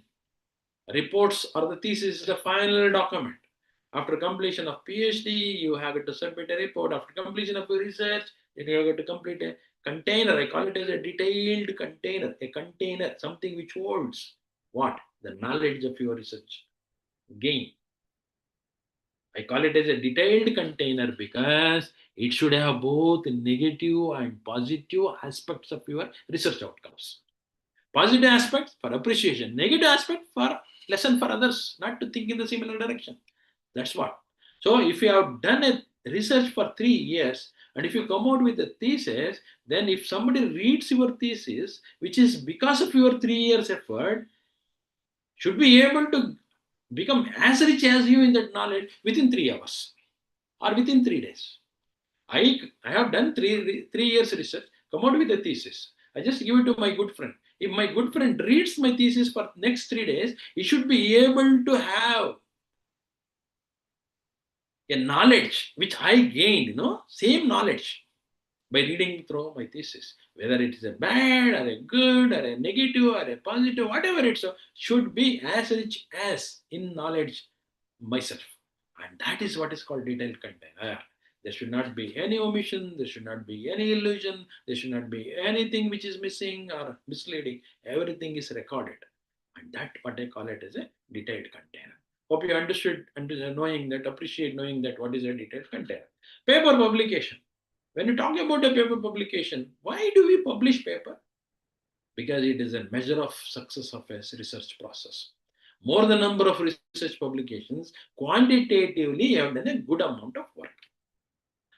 reports or the thesis is the final document. After completion of PhD, you have to submit a report. After completion of your research, then you have to complete a container. I call it as a detailed container, something which holds what? The knowledge of your research gain. I call it as a detailed container because it should have both negative and positive aspects of your research outcomes. Positive aspects for appreciation, negative aspect for lesson for others, not to think in the similar direction. That's what. So if you have done a research for 3 years and if you come out with a thesis, then if somebody reads your thesis, which is because of your 3 years effort, should be able to become as rich as you in that knowledge within 3 hours or within 3 days. I have done three years research, come out with a thesis. I just give it to my good friend. If my good friend reads my thesis for next 3 days, he should be able to have a knowledge which I gained, same knowledge by reading through my thesis. Whether it is a bad or a good or a negative or a positive, whatever it's should be as rich as in knowledge myself. And that is what is called detailed content. There should not be any omission, there should not be any illusion, there should not be anything which is missing or misleading. Everything is recorded. And that what I call it as a detailed container. Hope you understood and knowing that, appreciate knowing that what is a detailed container. Paper publication. When you talk about a paper publication, why do we publish paper? Because it is a measure of success of a research process. More the number of research publications, quantitatively you have done a good amount of work.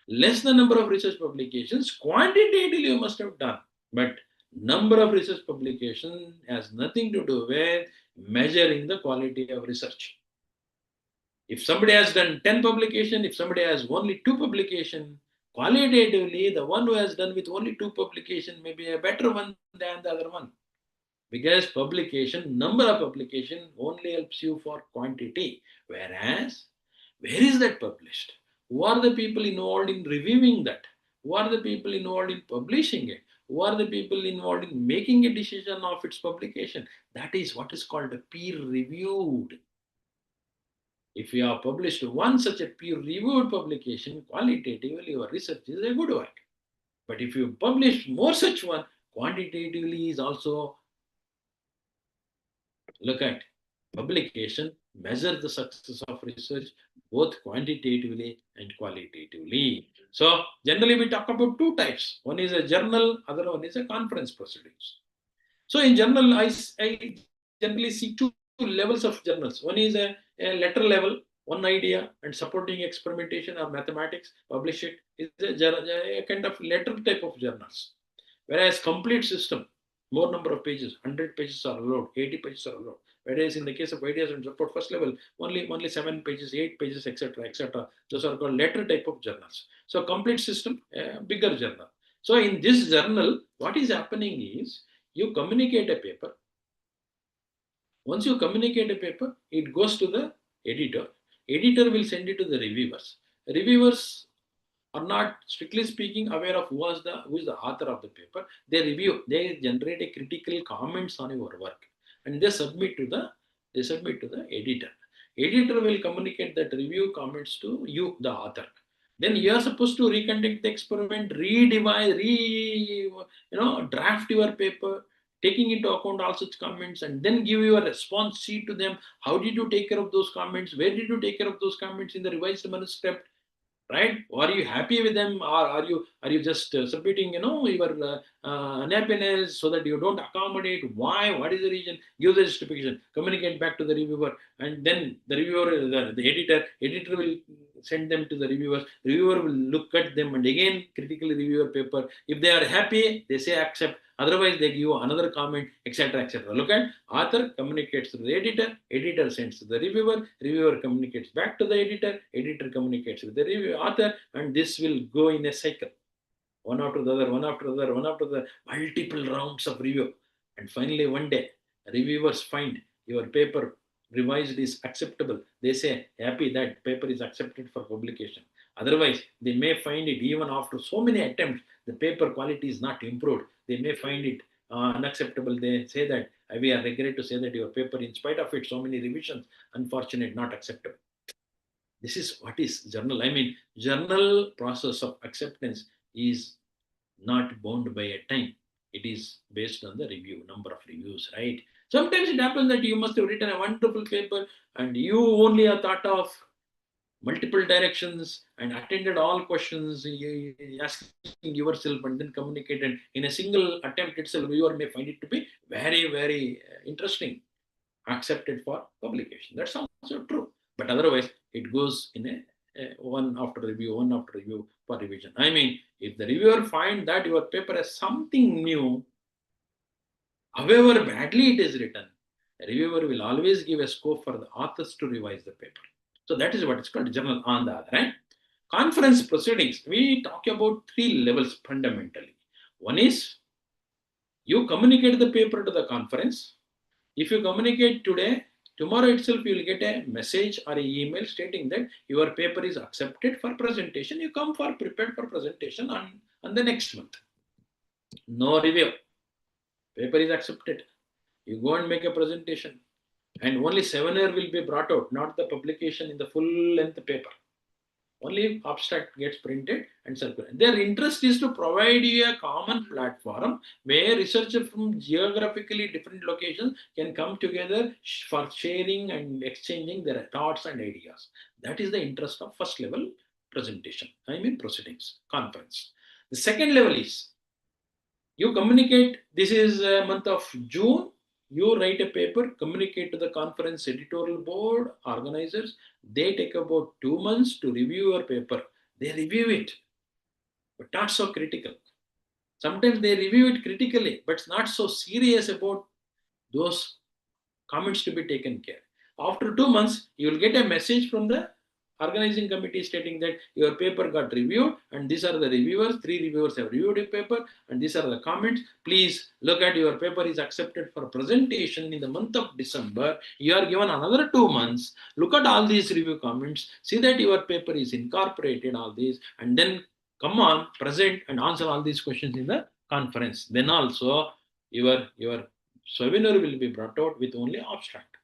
Less the number of research publications, quantitatively you must have done. But number of research publications has nothing to do with measuring the quality of research. If somebody has done 10 publication, if somebody has only 2 publication, qualitatively the one who has done with only 2 publication may be a better one than the other one. Because publication, number of publication only helps you for quantity. Whereas, where is that published? Who are the people involved in reviewing that? Who are the people involved in publishing it? Who are the people involved in making a decision of its publication? That is what is called a peer reviewed. If you have published one such a peer reviewed publication, qualitatively your research is a good work. But if you publish more such one, quantitatively is also look at publication, measure the success of research both quantitatively and qualitatively. So generally we talk about two types. One is a journal, other one is a conference proceedings. So in journal, I generally see two levels of journals. One is a letter level, one idea and supporting experimentation or mathematics, publish it is a kind of letter type of journals. Whereas complete system, more number of pages, 100 pages are allowed, 80 pages are allowed. Whereas in the case of ideas and support first level, only 7 pages, 8 pages, etc., etc. Those are called letter type of journals. So complete system, bigger journal. So in this journal, what is happening is you communicate a paper. Once you communicate a paper, it goes to the editor. Editor will send it to the reviewers. Reviewers are not strictly speaking aware of who is the author of the paper. They review, they generate a critical comments on your work, and they submit to the editor. Editor will communicate that review comments to you, the author. Then you are supposed to reconduct the experiment, draft your paper, taking into account all such comments, and then give your response sheet to them. How did you take care of those comments? Where did you take care of those comments in the revised manuscript? Right? Are you happy with them, or are you just submitting your unhappiness so that you don't accommodate? Why? What is the reason? Give the justification, communicate back to the reviewer, and then the reviewer, the editor will send them to the reviewer will look at them and again critically review your paper. If they are happy, they say accept, otherwise they give you another comment, etc., etc. Look at author communicates to the editor sends to the reviewer communicates back to the editor communicates with the review author, and this will go in a cycle. one after the other, one after the other, one after the other, multiple rounds of review. And finally, one day, reviewers find your paper revised is acceptable. They say, happy that paper is accepted for publication. Otherwise, they may find it even after so many attempts, the paper quality is not improved. They may find it unacceptable. They say that we are regret to say that your paper, in spite of it, so many revisions, unfortunate, not acceptable. This is what is journal. I mean, journal process of acceptance is not bound by a time. It is based on the review, number of reviews, right? Sometimes it happens that you must have written a wonderful paper and you only have thought of multiple directions and attended all questions, asking yourself and then communicated in a single attempt itself. Viewer may find it to be very, very interesting, accepted for publication. That's also true. But otherwise, it goes in a one after review, one after review for revision. I mean, if the reviewer find that your paper has something new, however badly it is written, a reviewer will always give a scope for the authors to revise the paper. So that is what is called journal on the other hand. Conference proceedings, we talk about three levels fundamentally. One is you communicate the paper to the conference. If you communicate today, tomorrow itself you will get a message or an email stating that your paper is accepted for presentation. You come for prepared for presentation on the next month. No review. Paper is accepted. You go and make a presentation. And only 7-year will be brought out, not the publication in the full length paper. Only abstract gets printed and circulated. Their interest is to provide you a common platform where researchers from geographically different locations can come together for sharing and exchanging their thoughts and ideas. That is the interest of first level presentation. I mean proceedings, conference. The second level is you communicate. This is a month of June. You write a paper, communicate to the conference editorial board, organizers. They take about 2 months to review your paper. They review it, but not so critical. Sometimes they review it critically, but not so serious about those comments to be taken care. After 2 months, you will get a message from the organizing committee stating that your paper got reviewed and these are the reviewers. 3 reviewers have reviewed your paper and these are the comments. Please look at your paper is accepted for presentation in the month of December. You are given another 2 months. Look at all these review comments. See that your paper is incorporated, all these, and then come on, present and answer all these questions in the conference. Then also your seminar will be brought out with only abstract.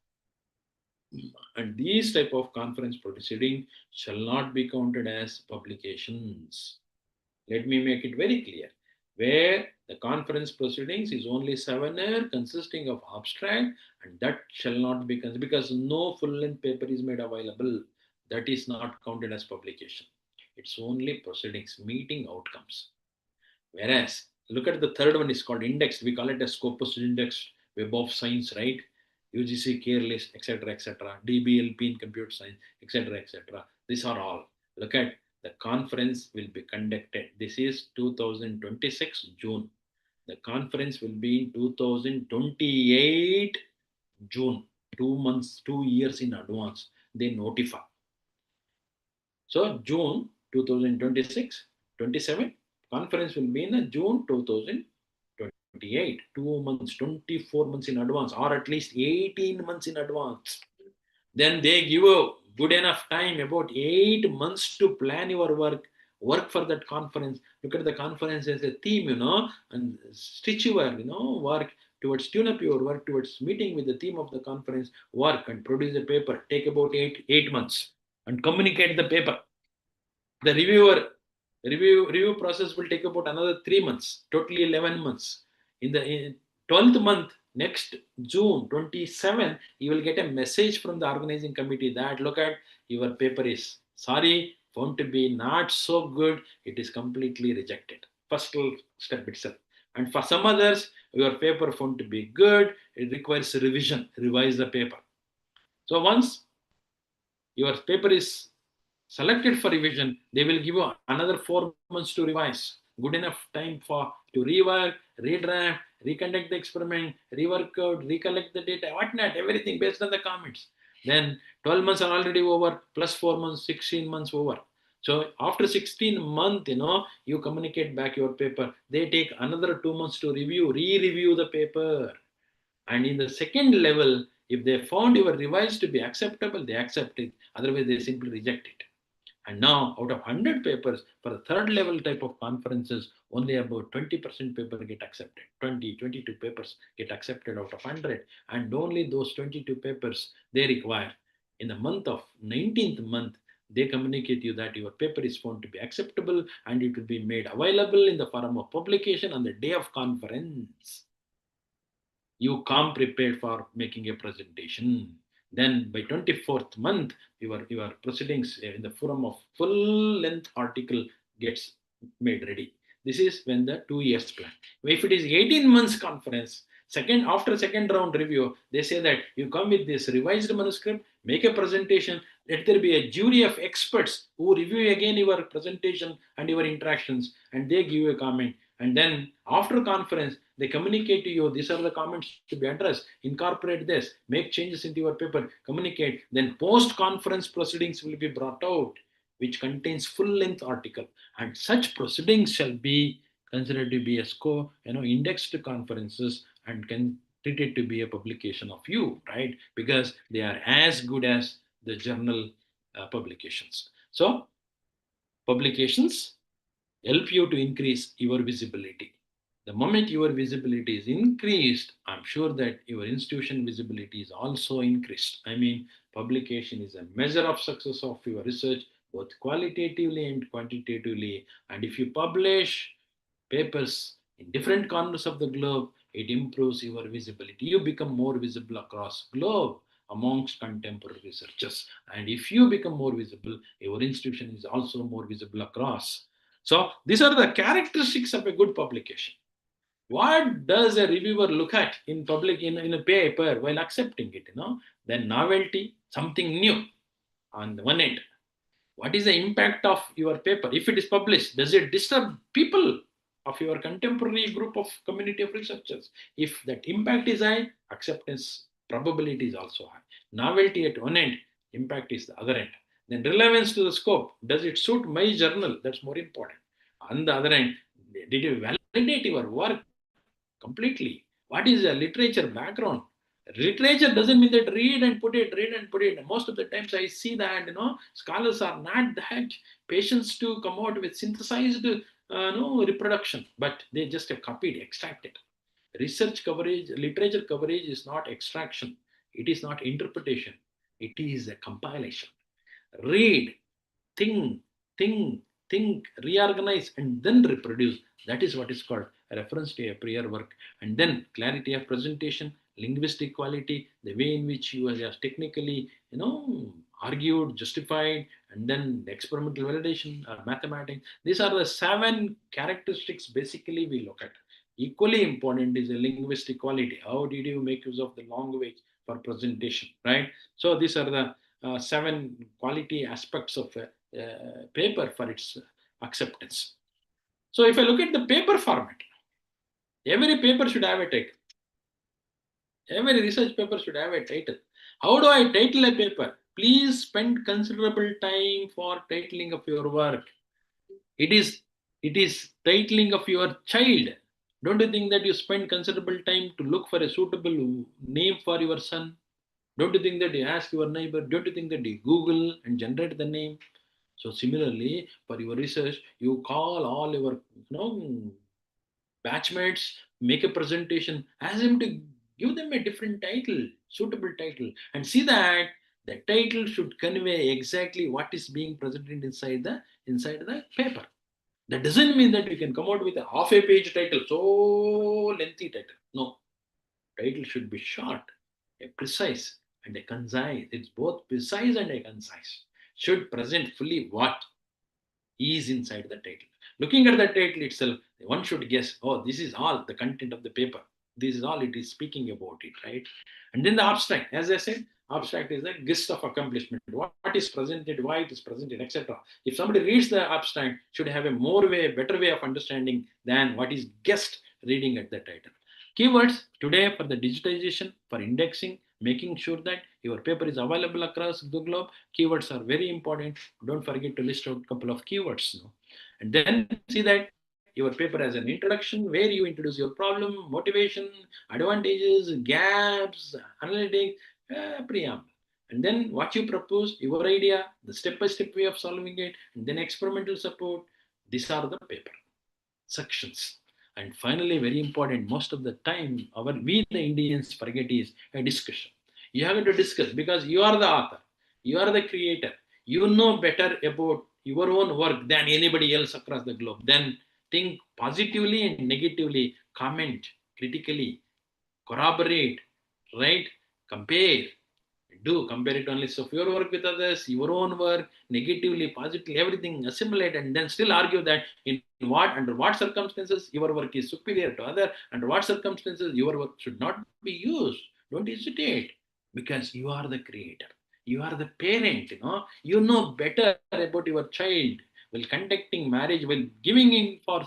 And these type of conference proceeding shall not be counted as publications. Let me make it very clear. Where the conference proceedings is only 7-year consisting of abstract, and that shall not be considered because no full-length paper is made available. That is not counted as publication. It's only proceedings, meeting outcomes. Whereas, look at the third one is called index. We call it a Scopus Index, Web of Science, right? UGC care list, etc., etc., DBLP in computer science, etc., etc. These are all. Look at the conference will be conducted. This is 2026 June. The conference will be in 2028 June. 2 months, 2 years in advance. They notify. So June 2026, 27, conference will be in June 2028, 2 months, 24 months in advance, or at least 18 months in advance. Then they give a good enough time, about 8 months to plan your work for that conference. Look at the conference as a theme, and stitch your, work towards tune up your work towards meeting with the theme of the conference, work and produce a paper. Take about eight months and communicate the paper. The review process will take about another 3 months, totally 11 months. In the 12th month, next June 27, you will get a message from the organizing committee that look at your paper is sorry, found to be not so good, it is completely rejected. First step itself. And for some others, your paper found to be good, it requires revision, revise the paper. So once your paper is selected for revision, they will give you another 4 months to revise. Good enough time to rework, redraft, reconduct the experiment, rework out, recollect the data, whatnot, everything based on the comments. Then 12 months are already over, plus 4 months, 16 months over. So after 16 months, you communicate back your paper. They take another 2 months to review, re-review the paper. And in the second level, if they found your revise to be acceptable, they accept it. Otherwise, they simply reject it. And now, out of 100 papers, for the third level type of conferences, only about 20% paper get accepted. 22 papers get accepted out of 100. And only those 22 papers they require. In the month of 19th month, they communicate you that your paper is found to be acceptable and it will be made available in the form of publication on the day of conference. You come prepared for making a presentation. Then by 24th month, your proceedings in the form of full length article gets made ready. This is when the 2 years plan. If it is 18 months conference, after second round review, they say that you come with this revised manuscript, make a presentation, let there be a jury of experts who review again your presentation and your interactions, and they give you a comment. And then after conference, they communicate to you, these are the comments to be addressed, incorporate this, make changes into your paper, communicate. Then post-conference proceedings will be brought out, which contains full-length article. And such proceedings shall be considered to be a indexed conferences and can treated to be a publication of you, right? Because they are as good as the journal publications. So publications help you to increase your visibility. The moment your visibility is increased, I'm sure that your institution visibility is also increased. I mean, publication is a measure of success of your research, both qualitatively and quantitatively. And if you publish papers in different corners of the globe, it improves your visibility. You become more visible across globe amongst contemporary researchers. And if you become more visible, your institution is also more visible across. So these are the characteristics of a good publication. What does a reviewer look at in public in a paper while accepting it? Then novelty, something new on the one end. What is the impact of your paper? If it is published, does it disturb people of your contemporary group of community of researchers? If that impact is high, acceptance probability is also high. Novelty at one end, impact is the other end. Then relevance to the scope. Does it suit my journal? That's more important. On the other end, did you validate your work completely? What is the literature background? Literature doesn't mean that read and put it. Most of the times I see that scholars are not that patients to come out with synthesized reproduction, but they just have copied, extracted. Research coverage, literature coverage is not extraction. It is not interpretation. It is a compilation. Read, think, think, think, reorganize, and then reproduce. That is what is called a reference to a prior work. And then clarity of presentation, linguistic quality, the way in which you have technically, argued, justified, and then the experimental validation, mathematics. These are the 7 characteristics basically we look at. Equally important is the linguistic quality. How did you make use of the language for presentation, right? So these are the 7 quality aspects of a paper for its acceptance. So if I look at the paper format, every paper should have a title. Every research paper should have a title. How do I title a paper? Please spend considerable time for titling of your work. It is titling of your child. Don't you think that you spend considerable time to look for a suitable name for your son? Don't you think that you ask your neighbor? Don't you think that you Google and generate the name? So similarly, for your research, you call all your batchmates, make a presentation, ask them to give them a different title, suitable title, and see that the title should convey exactly what is being presented inside the paper. That doesn't mean that you can come out with a half a page title, so lengthy title. No, title should be short, a precise, and a concise. It's both precise and a concise. Should present fully what is inside the title. Looking at the title itself, one should guess, oh, this is all the content of the paper. This is all it is speaking about it, right? And then the abstract, as I said, abstract is the gist of accomplishment. What is presented, why it is presented, etc. If somebody reads the abstract, should have a better way of understanding than what is guessed reading at the title. Keywords today for the digitization, for indexing, making sure that your paper is available across the globe. Keywords are very important. Don't forget to list out a couple of keywords. And then see that your paper has an introduction where you introduce your problem, motivation, advantages, gaps, analytics, preamble. And then what you propose, your idea, the step-by-step way of solving it, and then experimental support. These are the paper sections. And finally, very important, most of the time, we the Indians forget is a discussion. You have to discuss because you are the author, you are the creator, you know better about your own work than anybody else across the globe. Then think positively and negatively, comment critically, corroborate, right? Compare. Do compare it only of your work with others, your own work, negatively, positively, everything assimilate, and then still argue that in what under what circumstances your work is superior to other, under what circumstances your work should not be used. Don't hesitate because you are the creator. You are the parent, you know better about your child while conducting marriage, while giving in for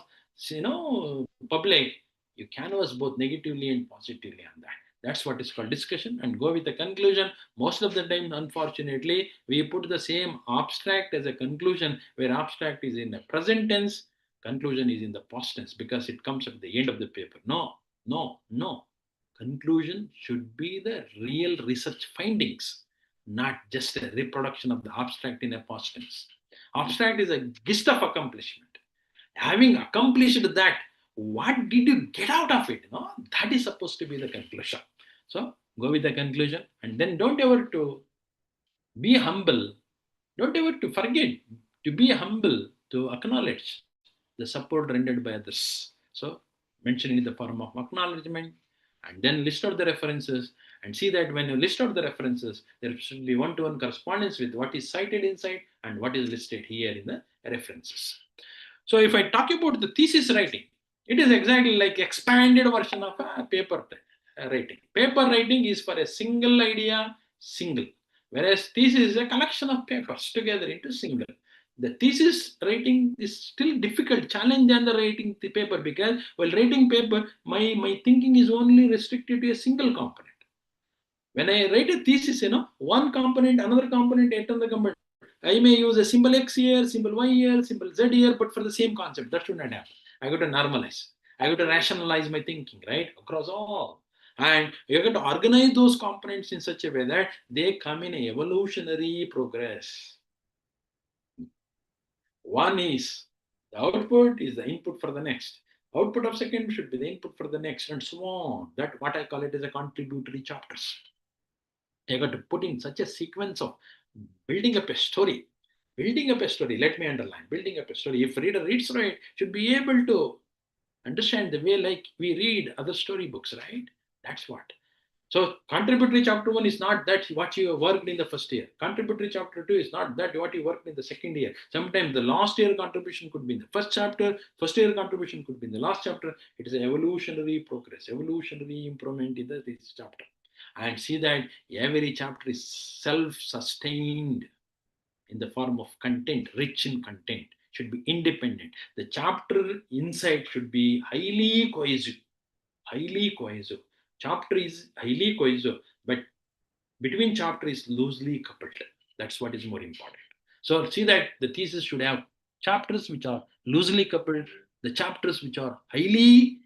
public. You canvas both negatively and positively on that. That's what is called discussion and go with the conclusion. Most of the time, unfortunately, we put the same abstract as a conclusion, where abstract is in the present tense, conclusion is in the past tense because it comes at the end of the paper. No, no, no. Conclusion should be the real research findings, not just a reproduction of the abstract in a past tense. Abstract is a gift of accomplishment. Having accomplished that, what did you get out of it? That is supposed to be the conclusion. So go with the conclusion, and then don't ever to be humble. Don't ever to forget to be humble, to acknowledge the support rendered by others. So mention it in the form of acknowledgement, and then list out the references, and see that when you list out the references, there should be one-to-one correspondence with what is cited inside and what is listed here in the references. So if I talk about the thesis writing, it is exactly like expanded version of a paper writing. Paper writing is for a single idea, single. Whereas thesis is a collection of papers together into single. The thesis writing is still difficult, challenge than the writing the paper, because while writing paper, my thinking is only restricted to a single component. When I write a thesis, one component, another component, another component, I may use a symbol X here, symbol Y here, symbol Z here, but for the same concept. That should not happen. I got to normalize. I got to rationalize my thinking, right? Across all. And you got to organize those components in such a way that they come in evolutionary progress. One is the output is the input for the next. Output of second should be the input for the next, and so on. That what I call it is a contributory chapters. I got to put in such a sequence of building up a story. Building up a story, let me underline, building up a story. If reader reads right, should be able to understand the way like we read other storybooks, right? That's what. So contributory chapter 1 is not that what you worked in the first year. Contributory chapter 2 is not that what you worked in the second year. Sometimes the last year contribution could be in the first chapter, first year contribution could be in the last chapter. It is an evolutionary progress, evolutionary improvement in this chapter. And see that every chapter is self-sustained in the form of content, rich in content, should be independent. The chapter inside should be highly cohesive. Highly cohesive. Chapter is highly cohesive, but between chapter is loosely coupled. That's what is more important. So see that the thesis should have chapters which are loosely coupled, the chapters which are highly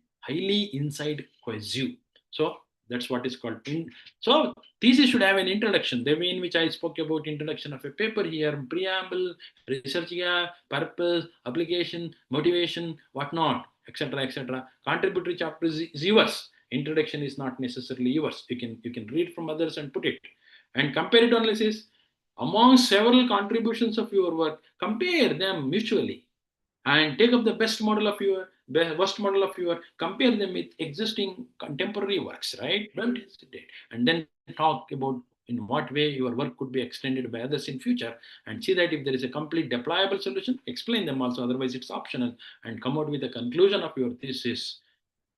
inside cohesive. So that's what is called in. So thesis should have an introduction. The way in which I spoke about introduction of a paper here, preamble, research here, purpose, application, motivation, whatnot, etc., etc. Contributory chapters is yours. Introduction is not necessarily yours. You can read from others and put it. And comparative analysis among several contributions of your work, compare them mutually and take up the best model of your worst model of your, compare them with existing contemporary works, right? Don't hesitate. And then talk about in what way your work could be extended by others in future, and see that if there is a complete deployable solution, explain them also, otherwise it's optional, and come out with a conclusion of your thesis.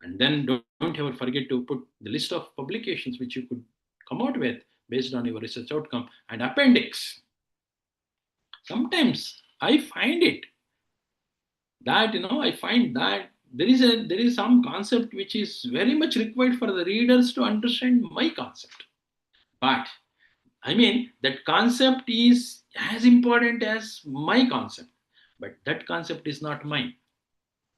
And then don't ever forget to put the list of publications which you could come out with based on your research outcome, and appendix. Sometimes I find it that I find that there is some concept which is very much required for the readers to understand my concept. But I mean, that concept is as important as my concept, but that concept is not mine.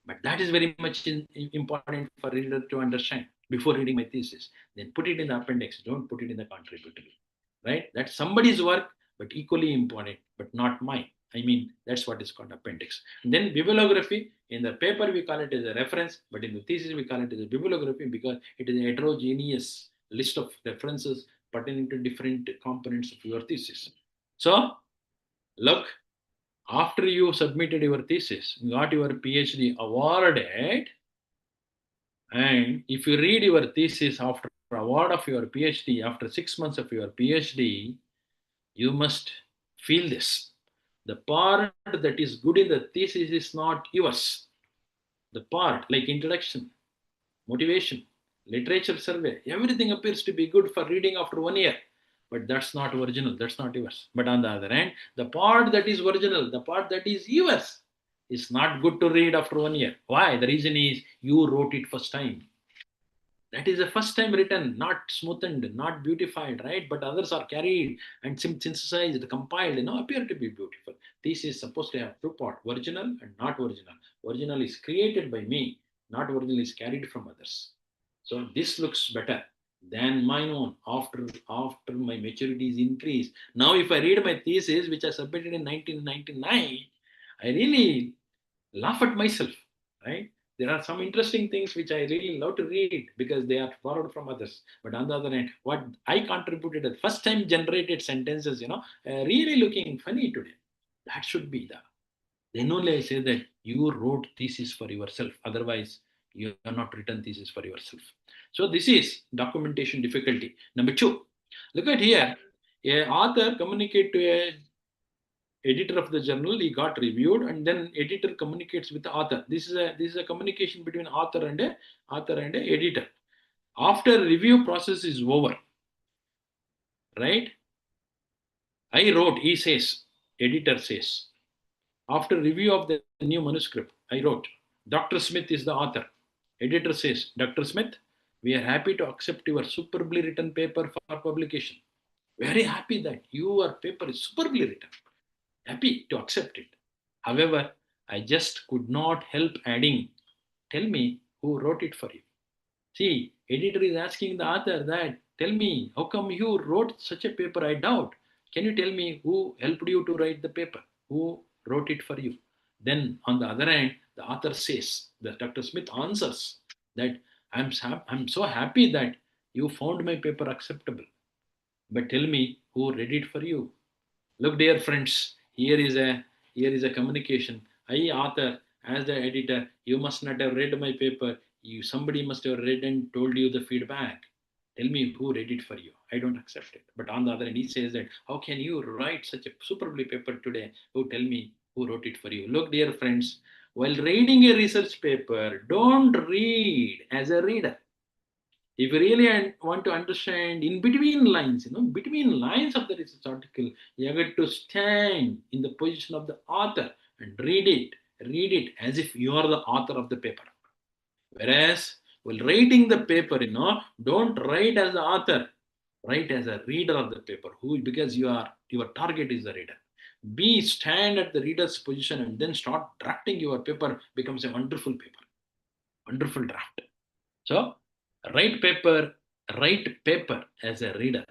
But that is very much important for reader to understand before reading my thesis. Then put it in the appendix. Don't put it in the contributory, right? That's somebody's work, but equally important, but not mine. I mean, that's what is called appendix. And then bibliography. In the paper, we call it as a reference, but in the thesis, we call it as a bibliography because it is a heterogeneous list of references pertaining to different components of your thesis. So, look, after you submitted your thesis, got your PhD awarded, and if you read your thesis after award of your PhD, after 6 months of your PhD, you must feel this. The part that is good in the thesis is not yours. The part like introduction, motivation, literature survey, everything appears to be good for reading after 1 year. But that's not original, that's not yours. But on the other hand, the part that is original, the part that is yours, is not good to read after 1 year. Why? The reason is you wrote it first time. That is the first time written, not smoothened, not beautified, right? But others are carried and synthesized, compiled, appear to be beautiful. This is supposed to have two part, original and not original. Original is created by me, not original is carried from others. So this looks better than mine own after my maturity is increased. Now, if I read my thesis, which I submitted in 1999, I really laugh at myself, right? There are some interesting things which I really love to read because they are borrowed from others. But on the other hand, what I contributed at first time generated sentences, really looking funny today. That should be the. Then only I say that you wrote thesis for yourself. Otherwise, you are not written thesis for yourself. So this is documentation difficulty. Number two, look at here. A author communicate to a editor of the journal, he got reviewed, and then editor communicates with the author. This is a communication between author and a editor. After review process is over, right? I wrote, he says, editor says, after review of the new manuscript, I wrote, Dr. Smith is the author. Editor says, Dr. Smith, we are happy to accept your superbly written paper for publication. Very happy that your paper is superbly written, happy to accept it. However, I just could not help adding, tell me who wrote it for you. See, editor is asking the author that, tell me, how come you wrote such a paper? I doubt. Can you tell me who helped you to write the paper? Who wrote it for you? Then, on the other hand, the author says, that Dr. Smith answers that I'm so happy that you found my paper acceptable. But tell me who read it for you. Look, dear friends, here is a communication. I, author, as the editor, you must not have read my paper. Somebody must have read and told you the feedback. Tell me who read it for you. I don't accept it. But on the other hand, he says that how can you write such a superbly paper today? Who tell me who wrote it for you? Look, dear friends, while reading a research paper, don't read as a reader. If you really want to understand in between lines, between lines of the research article, you have to stand in the position of the author and read it as if you are the author of the paper. Whereas while writing the paper, don't write as the author, write as a reader of the paper, who because your target is the reader. Be stand at the reader's position and then start drafting your paper becomes a wonderful paper, wonderful draft. So write paper, write paper as a reader,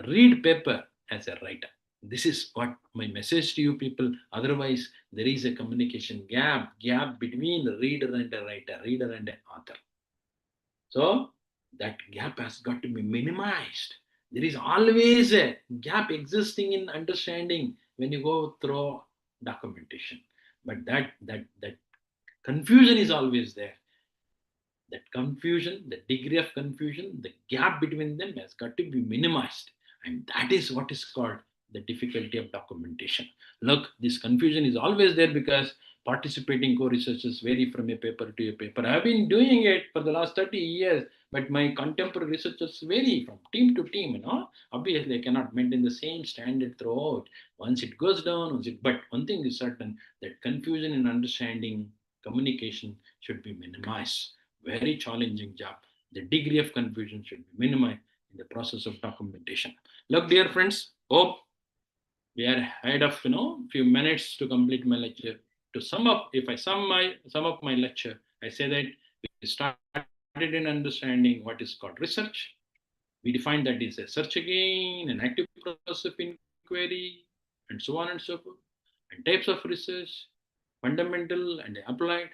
read paper as a writer. This is what my message to you people. Otherwise, there is a communication gap between reader and a writer, reader and an author. So that gap has got to be minimized. There is always a gap existing in understanding when you go through documentation. But that confusion is always there. That confusion, the degree of confusion, the gap between them has got to be minimized. And that is what is called the difficulty of documentation. Look, this confusion is always there because participating co-researchers vary from a paper to a paper. I've been doing it for the last 30 years, but my contemporary researchers vary from team to team, Obviously, I cannot maintain the same standard throughout. Once it goes down, but one thing is certain, that confusion in understanding communication should be minimized. Very challenging job. The degree of confusion should be minimized. in the process of documentation. Look, dear friends, hope we are ahead of few minutes to complete my lecture. To sum up, if I sum up my lecture, I say that we started in understanding what is called research. We defined that is a search again, an active process of inquiry, and so on and so forth, and types of research, fundamental and applied.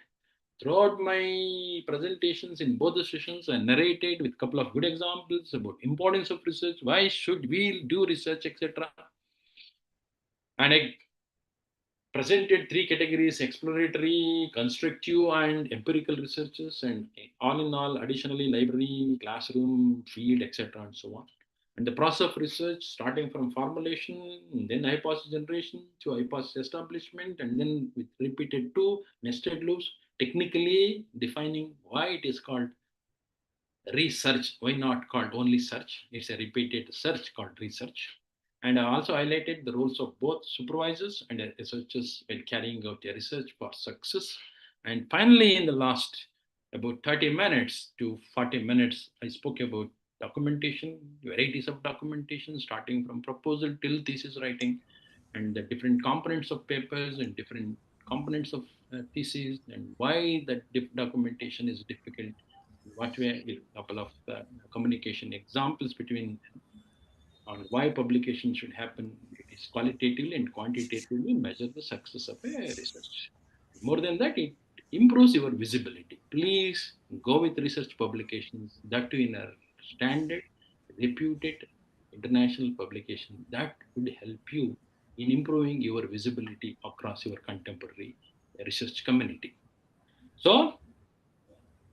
Throughout my presentations in both the sessions, I narrated with a couple of good examples about importance of research, why should we do research, etc. And I presented three categories: exploratory, constructive, and empirical researches, and all in all, additionally, library, classroom, field, etc., and so on. And the process of research, starting from formulation, then hypothesis generation to hypothesis establishment, and then with repeated two nested loops, technically defining why it is called research. Why not called only search? It's a repeated search called research. And I also highlighted the roles of both supervisors and researchers when carrying out a research for success. And finally, in the last about 30 minutes to 40 minutes, I spoke about documentation, varieties of documentation, starting from proposal till thesis writing, and the different components of papers and different components of theses, and why that documentation is difficult. What were a couple of communication examples between on why publication should happen. It is qualitatively and quantitatively measure the success of a research. More than that, it improves your visibility. Please go with research publications, that too in a standard, reputed international publication. That would help you in improving your visibility across your contemporary research community. So,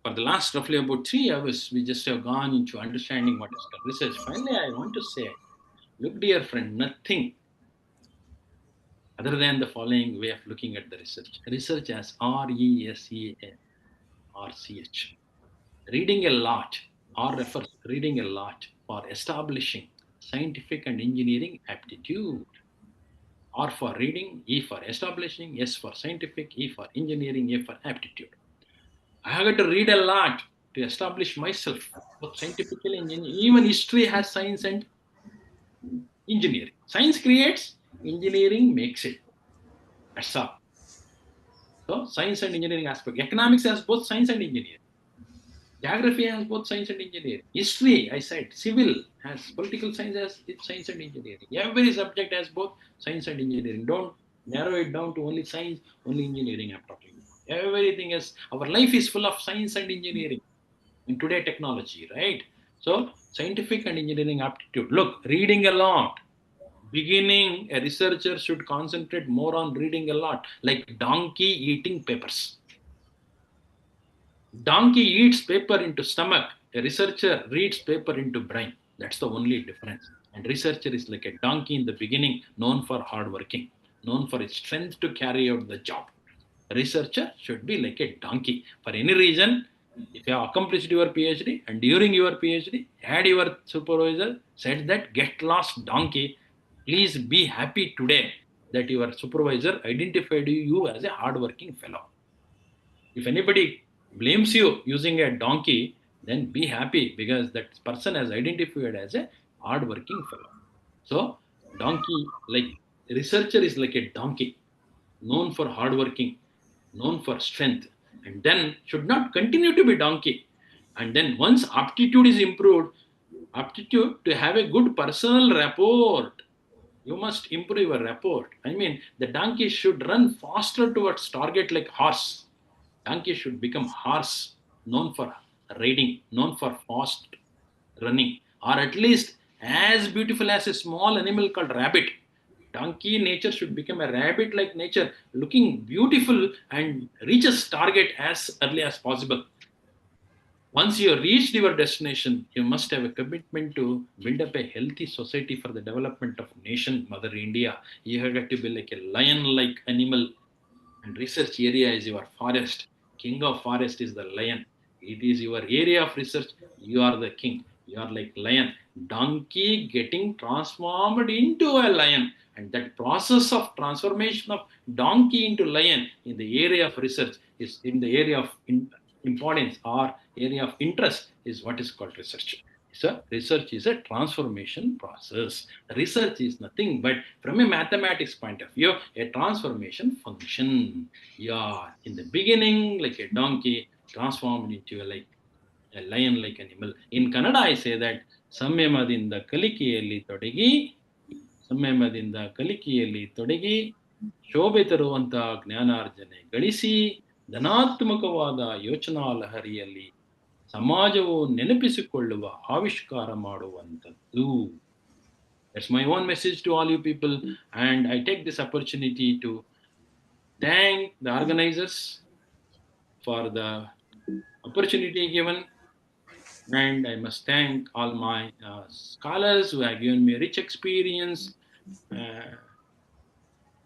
for the last roughly about 3 hours, we just have gone into understanding what is called research. Finally, I want to say, look, dear friend, nothing other than the following way of looking at the research. Research as RESEARCH. Reading a lot, or refers reading a lot for establishing scientific and engineering aptitude. R for reading, E for establishing, S for scientific, E for engineering, A for aptitude. I have got to read a lot to establish myself, both scientifically and even history has science and engineering. Science creates, engineering makes it. That's all. So science and engineering aspect. Economics has both science and engineering. Geography has both science and engineering. History, I said, civil has political science has its science and engineering. Every subject has both science and engineering. Don't narrow it down to only science, only engineering I'm talking about. Everything is, our life is full of science and engineering in today technology, right? So scientific and engineering aptitude. Look, reading a lot. Beginning, a researcher should concentrate more on reading a lot, like donkey eating papers. Donkey eats paper into stomach. A researcher reads paper into brain. That's the only difference. And researcher is like a donkey in the beginning, known for hard working, known for its strength to carry out the job. A researcher should be like a donkey. For any reason, if you have accomplished your PhD and during your PhD, had your supervisor said that get lost donkey, please be happy today that your supervisor identified you as a hardworking fellow. If anybody blames you using a donkey, then be happy because that person has identified as a hardworking fellow. So, donkey, like researcher is like a donkey, known for hardworking, known for strength, and then should not continue to be donkey. And then once aptitude is improved, aptitude to have a good personal rapport. You must improve your rapport. I mean, the donkey should run faster towards target like horse. Donkey should become horse, known for riding, known for fast running, or at least as beautiful as a small animal called rabbit. Donkey nature should become a rabbit like nature, looking beautiful and reaches target as early as possible. Once you reached your destination, you must have a commitment to build up a healthy society for the development of nation, Mother India. You have got to be like a lion-like animal, and research area is your forest. King of forest is the lion. It is your area of research. You are the king. You are like lion. Donkey getting transformed into a lion. And that process of transformation of donkey into lion in the area of research is in the area of importance or area of interest is what is called research. So research is a transformation process. Research is nothing but, from a mathematics point of view, a transformation function. Yeah, in the beginning, like a donkey, transformed into a lion-like animal. In Kannada, I say that ಸಂಯಮದಿಂದ ಕಲಿಕೆಯಲ್ಲಿ ತೊಡಗಿ ಸಂಯಮದಿಂದ ಕಲಿಕೆಯಲ್ಲಿ ತೊಡಗಿ ಶೋಭೆ ತರುವಂತಹ ಜ್ಞಾನಾರ್ಜನೆ ಗಳಿಸಿ ಧನಾತ್ಮಕವಾದ ಯೋಚನಾ ಲಹರಿಯಲ್ಲಿ ಸಮಾಜವು ನೆನಪಿಸಿಕೊಳ್ಳುವ ಆವಿಷ್ಕಾರ ಮಾಡುವಂಥದ್ದು. That's my own message to all you people, and I take this opportunity to thank the organizers for the opportunity given, and I must thank all my scholars who have given me rich experience,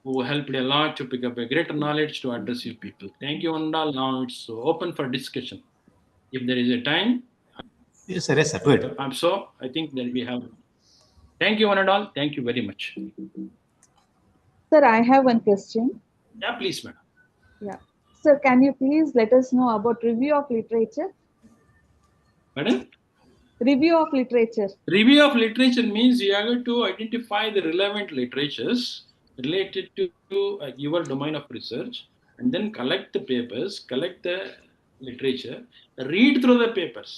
who helped a lot to pick up a greater knowledge to address you people. Thank you, and all. Now it's open for discussion. If there is a time. Yes, sir. Yes, sir. Good. So I think that we have. Thank you, one and all. Thank you very much. Sir, I have one question. Yeah, please, madam. Yeah. Sir, can you please let us know about review of literature? Madam? Review of literature. Review of literature means you have to identify the relevant literatures related to your domain of research, and then collect the papers, collect the literature, read through the papers.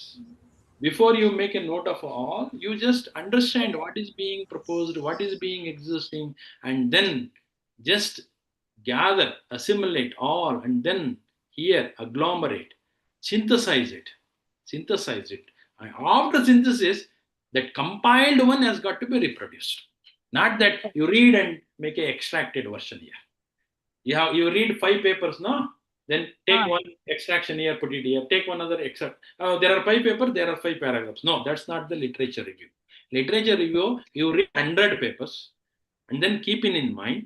Before you make a note of all, you just understand what is being proposed, what is being existing, and then just gather, assimilate all, and then here agglomerate, synthesize it. And after synthesis, that compiled one has got to be reproduced. Not that you read and make an extracted version here. You read 5 papers, no? Then take one extraction here, put it here. Take one other extract. There are 5 papers, there are 5 paragraphs. No, that's not the literature review. Literature review, you read 100 papers and then keep in mind,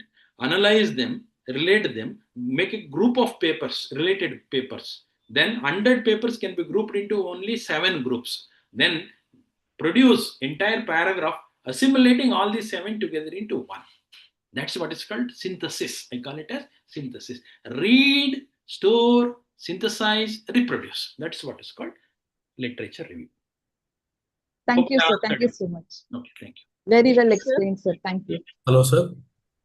analyze them, relate them, make a group of papers, related papers. Then 100 papers can be grouped into only 7 groups. Then produce entire paragraph, assimilating all these 7 together into one. That's what is called synthesis. I call it as synthesis. Read, store, synthesize, reproduce. That's what is called literature review. Thank you, sir. Thank you so much. Okay, thank you. Very well explained, sir. Thank you. Hello, sir.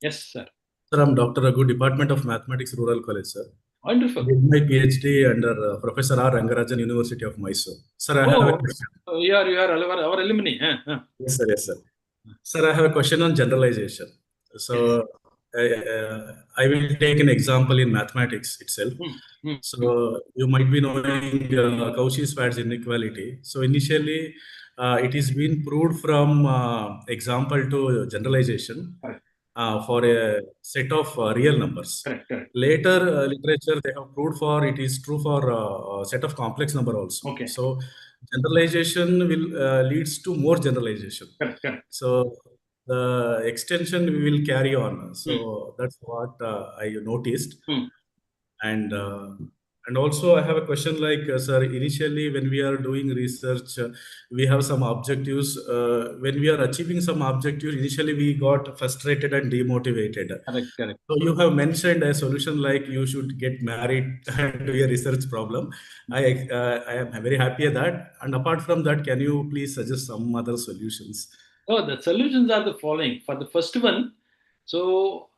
Yes, sir. Sir, I'm Dr. Raghu, Department of Mathematics, Rural College, sir. Wonderful. I did my PhD under Professor R. Rangarajan, University of Mysore. Sir, I have a question. You are our alumni. Yes, sir. Yes, sir. Sir, I have a question on generalization. So, I will take an example in mathematics itself. So, you might be knowing Cauchy-Schwarz inequality. So, initially, it is been proved from example to generalization for a set of real numbers. Correct. Later, literature, they have proved for it is true for a set of complex number also. Okay. So, generalization will leads to more generalization. Correct. So, the extension we will carry on. So that's what I noticed. And also I have a question like, sir, initially when we are doing research, we have some objectives. When we are achieving some objectives, initially we got frustrated and demotivated. Correct. So you have mentioned a solution like you should get married to a research problem. I am very happy at that. And apart from that, can you please suggest some other solutions? Oh, the solutions are the following. For the first one, so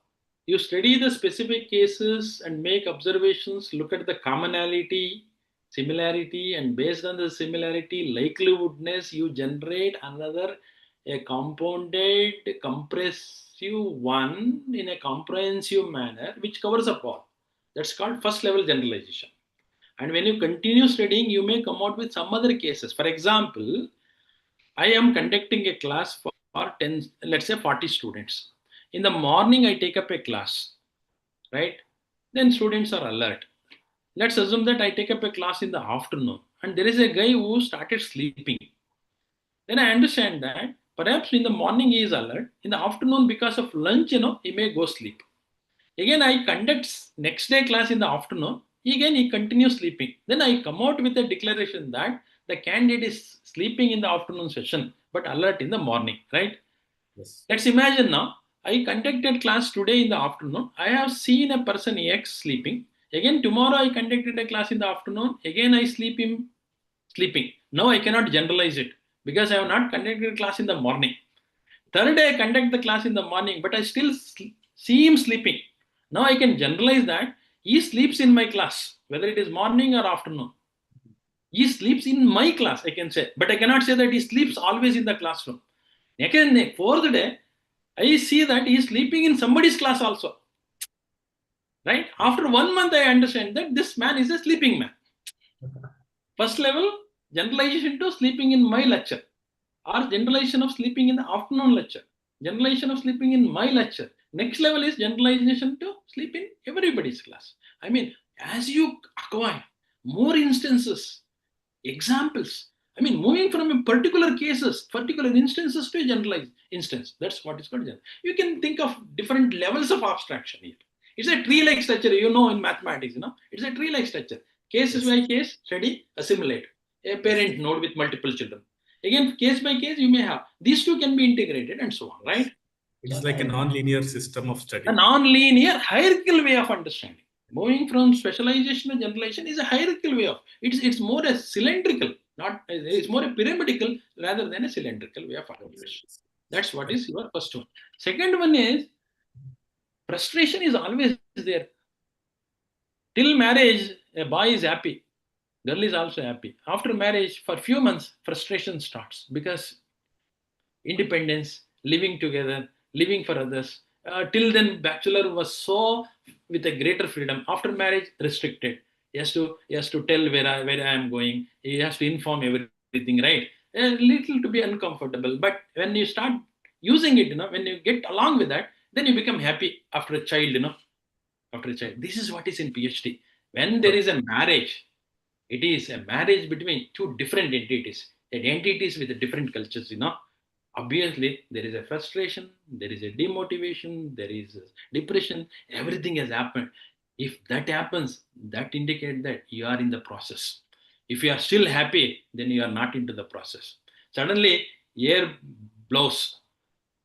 you study the specific cases and make observations, look at the commonality, similarity, and based on the similarity, likelihoodness, you generate a compounded, compressive one in a comprehensive manner, which covers up all. That's called first level generalization. And when you continue studying, you may come out with some other cases. For example, I am conducting a class for 10, let's say 40 students. In the morning, I take up a class, right? Then students are alert. Let's assume that I take up a class in the afternoon and there is a guy who started sleeping. Then I understand that perhaps in the morning he is alert. In the afternoon, because of lunch, he may go sleep. Again, I conduct next day class in the afternoon. Again, he continues sleeping. Then I come out with a declaration that the candidate is sleeping in the afternoon session, but alert in the morning, right? Yes. Let's imagine now, I conducted class today in the afternoon. I have seen a person X sleeping. Again, tomorrow I conducted a class in the afternoon. Again, I sleep him sleeping. Now I cannot generalize it. because I have not conducted class in the morning. Third day, I conduct the class in the morning, but I still see him sleeping. Now I can generalize that he sleeps in my class, whether it is morning or afternoon. He sleeps in my class, I can say, but I cannot say that he sleeps always in the classroom. Again, fourth day, I see that he is sleeping in somebody's class also. Right? After 1 month, I understand that this man is a sleeping man. First level, generalization to sleeping in my lecture, or generalization of sleeping in the afternoon lecture, generalization of sleeping in my lecture. Next level is generalization to sleep in everybody's class. I mean, as you acquire more instances, examples, I mean, moving from a particular cases, particular instances to a generalized instance. That's what is called general. You can think of different levels of abstraction here. It's a tree-like structure, in mathematics, It's a tree-like structure. Cases by case, study, assimilate. A parent node with multiple children. Again, case by case, you may have. These two can be integrated and so on, right? It's like a non-linear system of study. A non-linear hierarchical way of understanding. Moving from specialization to generalization is a hierarchical way of. It's more a cylindrical, it's more a pyramidal rather than a cylindrical way of understanding. That's what is your first one. Second one is frustration is always there. Till marriage, a boy is happy. Girl is also happy. After marriage, for few months, frustration starts because independence, living together, living for others. Till then, bachelor was so with a greater freedom. After marriage, restricted. He has to tell where I am going. He has to inform everything, right? A little to be uncomfortable. But when you start using it, when you get along with that, then you become happy after a child, after a child. This is what is in PhD. When there is a marriage, it is a marriage between two different entities, entities with different cultures, Obviously, there is a frustration, there is a demotivation, there is a depression, everything has happened. If that happens, that indicates that you are in the process. If you are still happy, then you are not into the process. Suddenly, air blows,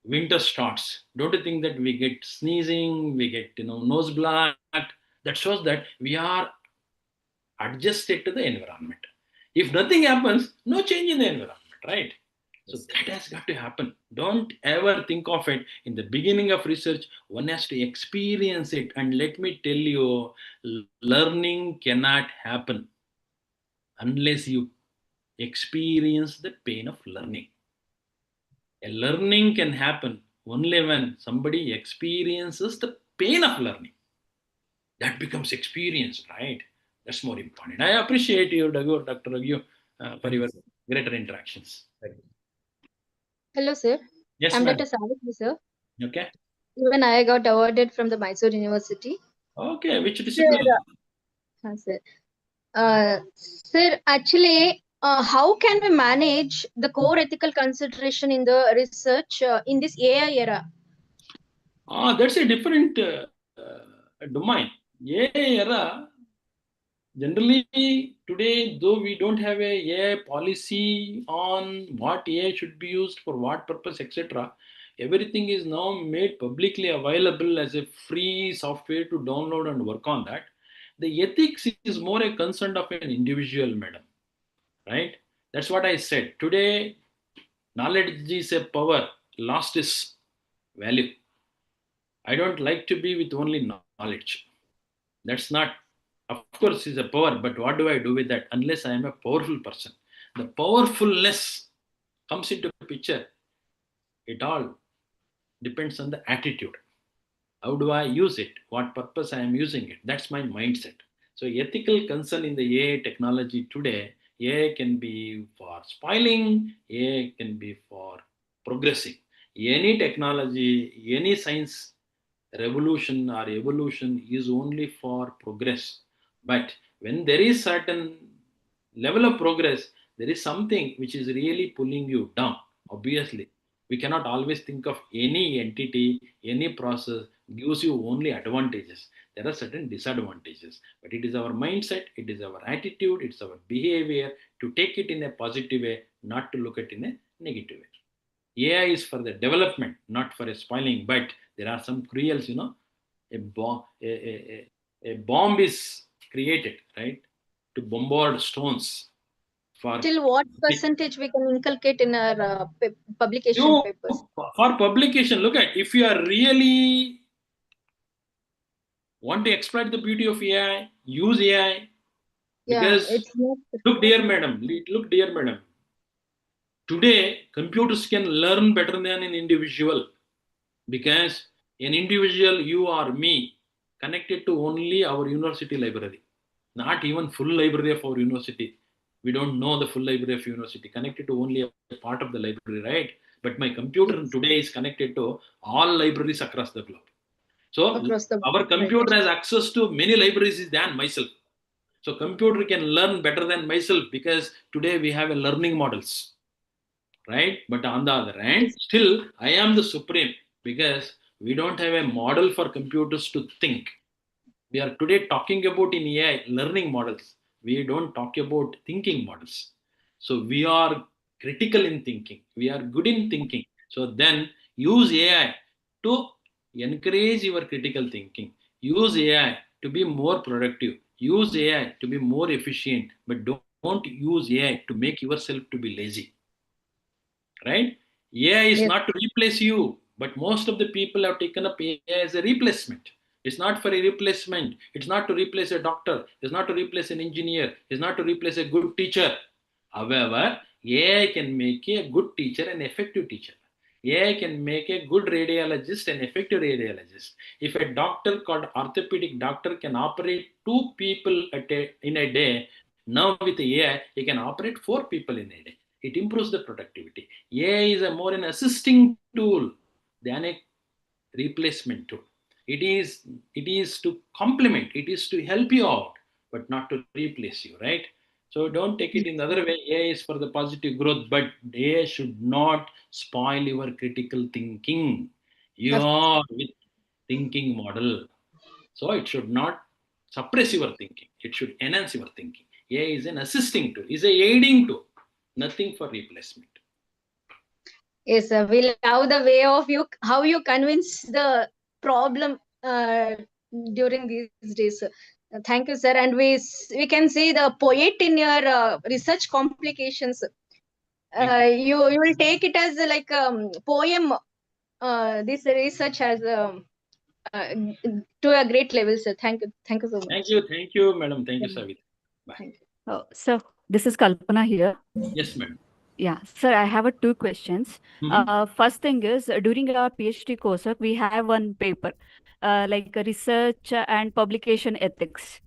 winter starts. Don't you think that we get sneezing, we get nose blood? That shows that we are adjusted to the environment. If nothing happens, no change in the environment, right? So that has got to happen. Don't ever think of it in the beginning of research. One has to experience it. And let me tell you, learning cannot happen unless you experience the pain of learning. A learning can happen only when somebody experiences the pain of learning. That becomes experience, right? That's more important. I appreciate you, Dr. Raghu, for your greater interactions. Hello, sir. Yes, I'm madam. Dr. Savitri, sir. Okay. Even I got awarded from the Mysore University. Okay. Which discipline? Sir, sir, actually, how can we manage the core ethical consideration in the research in this AI era? That's a different domain. AI era, generally today, though we don't have a AI policy on what AI should be used for what purpose, etc., everything is now made publicly available as a free software to download and work on that. The ethics is more a concern of an individual, madam, right? That's what I said. Today, knowledge is a power, lost is value. I don't like to be with only knowledge. That's not, of course, is a power, but what do I do with that unless I am a powerful person? The powerfulness comes into the picture. It all depends on the attitude. How do I use it? What purpose I am using it? That's my mindset. So ethical concern in the AI technology today, AI can be for spoiling, AI can be for progressing. Any technology, any science revolution or evolution is only for progress. But when there is certain level of progress, there is something which is really pulling you down. Obviously, we cannot always think of any entity, any process gives you only advantages. There are certain disadvantages, but it is our mindset, it is our attitude, it's our behavior to take it in a positive way, not to look at it in a negative way. AI is for the development, not for a spoiling. But there are some cruels, a bomb is created, right, to bombard stones. For Till what percentage we can inculcate in our publication papers? For publication, look at, if you are really want to exploit the beauty of AI, use AI. Yeah, Because it's not. look, dear madam, today computers can learn better than an individual, because an individual, you or me, connected to only our university library, not even full library of our university. We don't know the full library of university, connected to only a part of the library, right? But my computer today is connected to all libraries across the globe. So Across the our right. computer has access to many libraries than myself. So computer can learn better than myself, because today we have a learning models, right? But on the other hand, still I am the supreme, because we don't have a model for computers to think. We are today talking about in AI learning models. We don't talk about thinking models. So we are critical in thinking. We are good in thinking. So then use AI to encourage your critical thinking. Use AI to be more productive. Use AI to be more efficient. But don't use AI to make yourself to be lazy. Right? AI is Yes. not to replace you, but most of the people have taken up AI as a replacement. It's not for a replacement. It's not to replace a doctor. It's not to replace an engineer. It's not to replace a good teacher. However, AI can make a good teacher an effective teacher. AI can make a good radiologist an effective radiologist. If a doctor called orthopedic doctor can operate two people in a day, now with AI, he can operate four people in a day. It improves the productivity. AI is a more an assisting tool than a replacement tool. It is to complement, it is to help you out, but not to replace you, right? So don't take it in the other way. AI is for the positive growth, but AI should not spoil your critical thinking. You are with thinking model. So it should not suppress your thinking. It should enhance your thinking. AI is an assisting tool, is a aiding tool, nothing for replacement. Yes, we love the way of you, how you convince the problem during these days. Thank you, sir. And we can see the poet in your research complications. You will take it as like poem. This research has to a great level, sir. Thank you so much. Thank you, madam. Thank you, Savit. Bye. Thank you. Oh, so this is Kalpana here. Yes, madam. Yeah, sir, I have two questions. First thing is, during our PhD course, we have one paper, like research and publication ethics.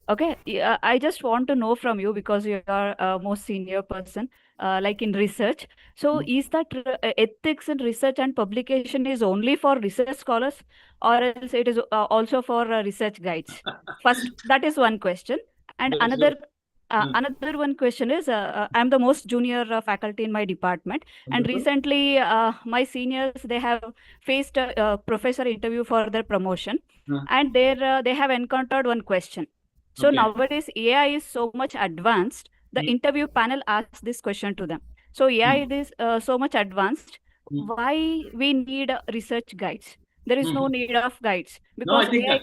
Okay, yeah, I just want to know from you, because you are a most senior person, like in research. So, is that ethics in research and publication is only for research scholars, or else it is also for research guides? First, that is one question. And another one question is, I'm the most junior faculty in my department, and recently my seniors, they have faced a professor interview for their promotion, and there they have encountered one question. So nowadays AI is so much advanced. The interview panel asks this question to them. So AI is so much advanced. Why we need research guides? There is no need of guides, because AI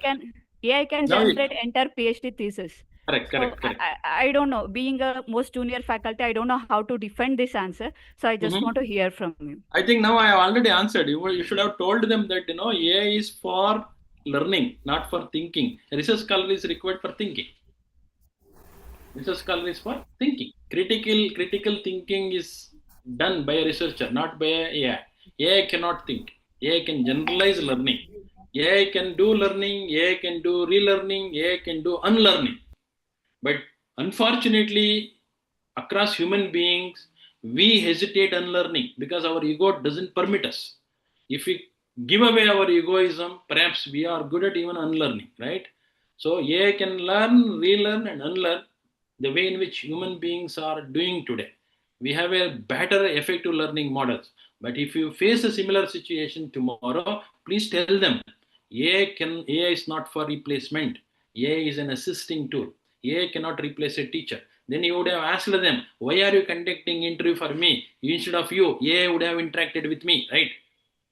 can generate entire PhD thesis. Correct. I don't know. Being a most junior faculty, I don't know how to defend this answer. So I just want to hear from you. I think now I have already answered. You should have told them that AI is for learning, not for thinking. A research scholar is required for thinking. Research scholar is for thinking. Critical thinking is done by a researcher, not by AI. AI cannot think. AI can generalize learning. AI can do learning. AI can do relearning. AI can do unlearning. But unfortunately, across human beings, we hesitate unlearning because our ego doesn't permit us. If we give away our egoism, perhaps we are good at even unlearning, right? So AI can learn, relearn, and unlearn the way in which human beings are doing today. We have a better effective learning models. But if you face a similar situation tomorrow, please tell them AI is not for replacement. AI is an assisting tool. AI cannot replace a teacher. Then you would have asked them, why are you conducting interview for me? Instead of you, AI would have interacted with me, right?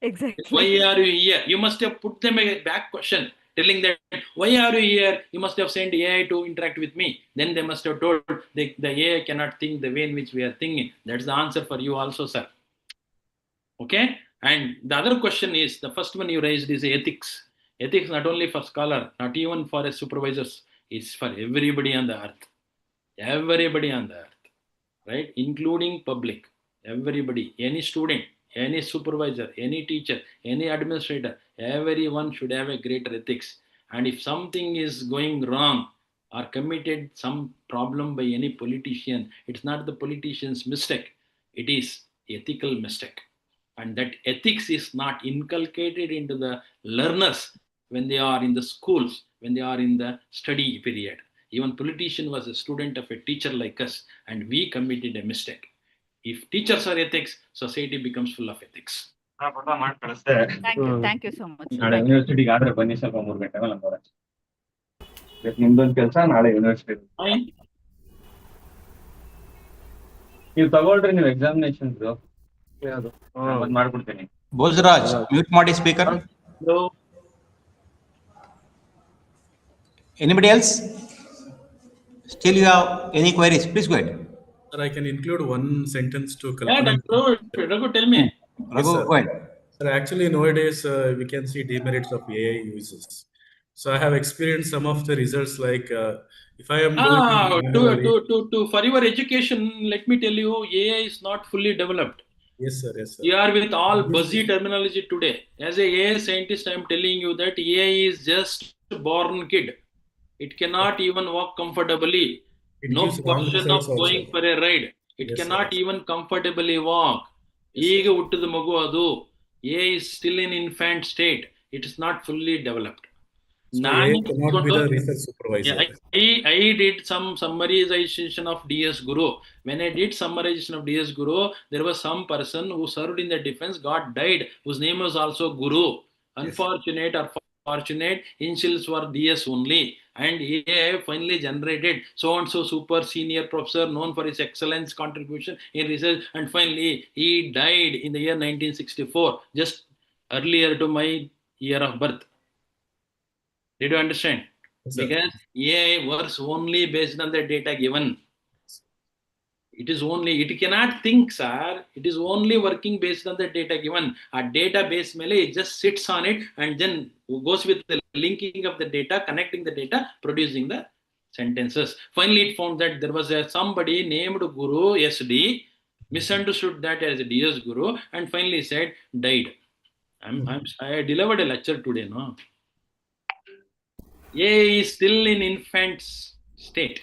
Exactly. Why are you here? You must have put them a back question. telling that, why are you here? You must have sent AI to interact with me. Then they must have told the AI cannot think the way in which we are thinking. That's the answer for you also, sir. Okay? And the other question is, the first one you raised is ethics. Ethics not only for scholar, not even for a supervisors, it's for everybody on the earth. Everybody on the earth, right? Including public. Everybody, any student, any supervisor, any teacher, any administrator, everyone should have a greater ethics. And if something is going wrong or committed some problem by any politician, it's not the politician's mistake, it is ethical mistake. And that ethics is not inculcated into the learners when they are in the schools, when they are in the study period. Even politician was a student of a teacher like us, and we committed a mistake. If teachers are ethics, society becomes full of ethics. Thank you so much. ನಾಳೆ ಯೂನಿವರ್ಸಿಟಿಗೆ ಆದ್ರೆ ಬನ್ನಿ ಸ್ವಲ್ಪ 3 ಗಂಟೆ ಮೇಲೆ ನಮ್ಮ ನಿಮ್ದೊಂದು ಕೆಲಸ ನಾಳೆ university ನೀವು ತಗೊಳ್ರಿ ನೀವು ಎಕ್ಸಾಮಿನೇಷನ್ ಮಾಡ್ಬಿಡ್ತೀನಿ. ಭೋಜರಾಜ್ ಮ್ಯೂಟ್ ಮಾಡಿ speaker. Anybody else? Still you have any queries? Please go ahead. Sir, I can include one sentence to Yeah, calculate. Raghu, tell me. Raghu, sir. go ahead. Sir, actually nowadays we can see demerits of AI uses. So I have experienced some of the results, like if I am For your education, let me tell you, AI is not fully developed. Yes, sir. Yes, sir. You are with all buzzy terminology today. As a AI scientist, I am telling you that AI is just a born kid. It cannot even walk comfortably. It No gives wrong question of results also. going for a ride. It Yes, cannot sir. even comfortably walk. ಈಗ ಹುಟ್ಟಿದ ಮಗು ಅದು. AI is still in infant state. It is not fully developed. So AI cannot be the research supervisor. Yeah, I did some summarization of DS Guru. When I did summarization of DS Guru, there was some person who served in the defense, got died, whose name was also Guru. Unfortunate or fortunate, initials were DS only. And AI finally generated so-and-so super senior professor known for his excellence contribution in research. And finally, he died in the year 1964, just earlier to my year of birth. Did you understand? Yes, sir. Because AI works only based on the data given. It is only, it cannot think, sir. It is only working based on the data given. A database mele, it just sits on it and then goes with the linking of the data, connecting the data, producing the sentences. Finally, it found that there was somebody named Guru SD, misunderstood that as a DS Guru, and finally said died. I delivered a lecture today, no? AI is still in infant state.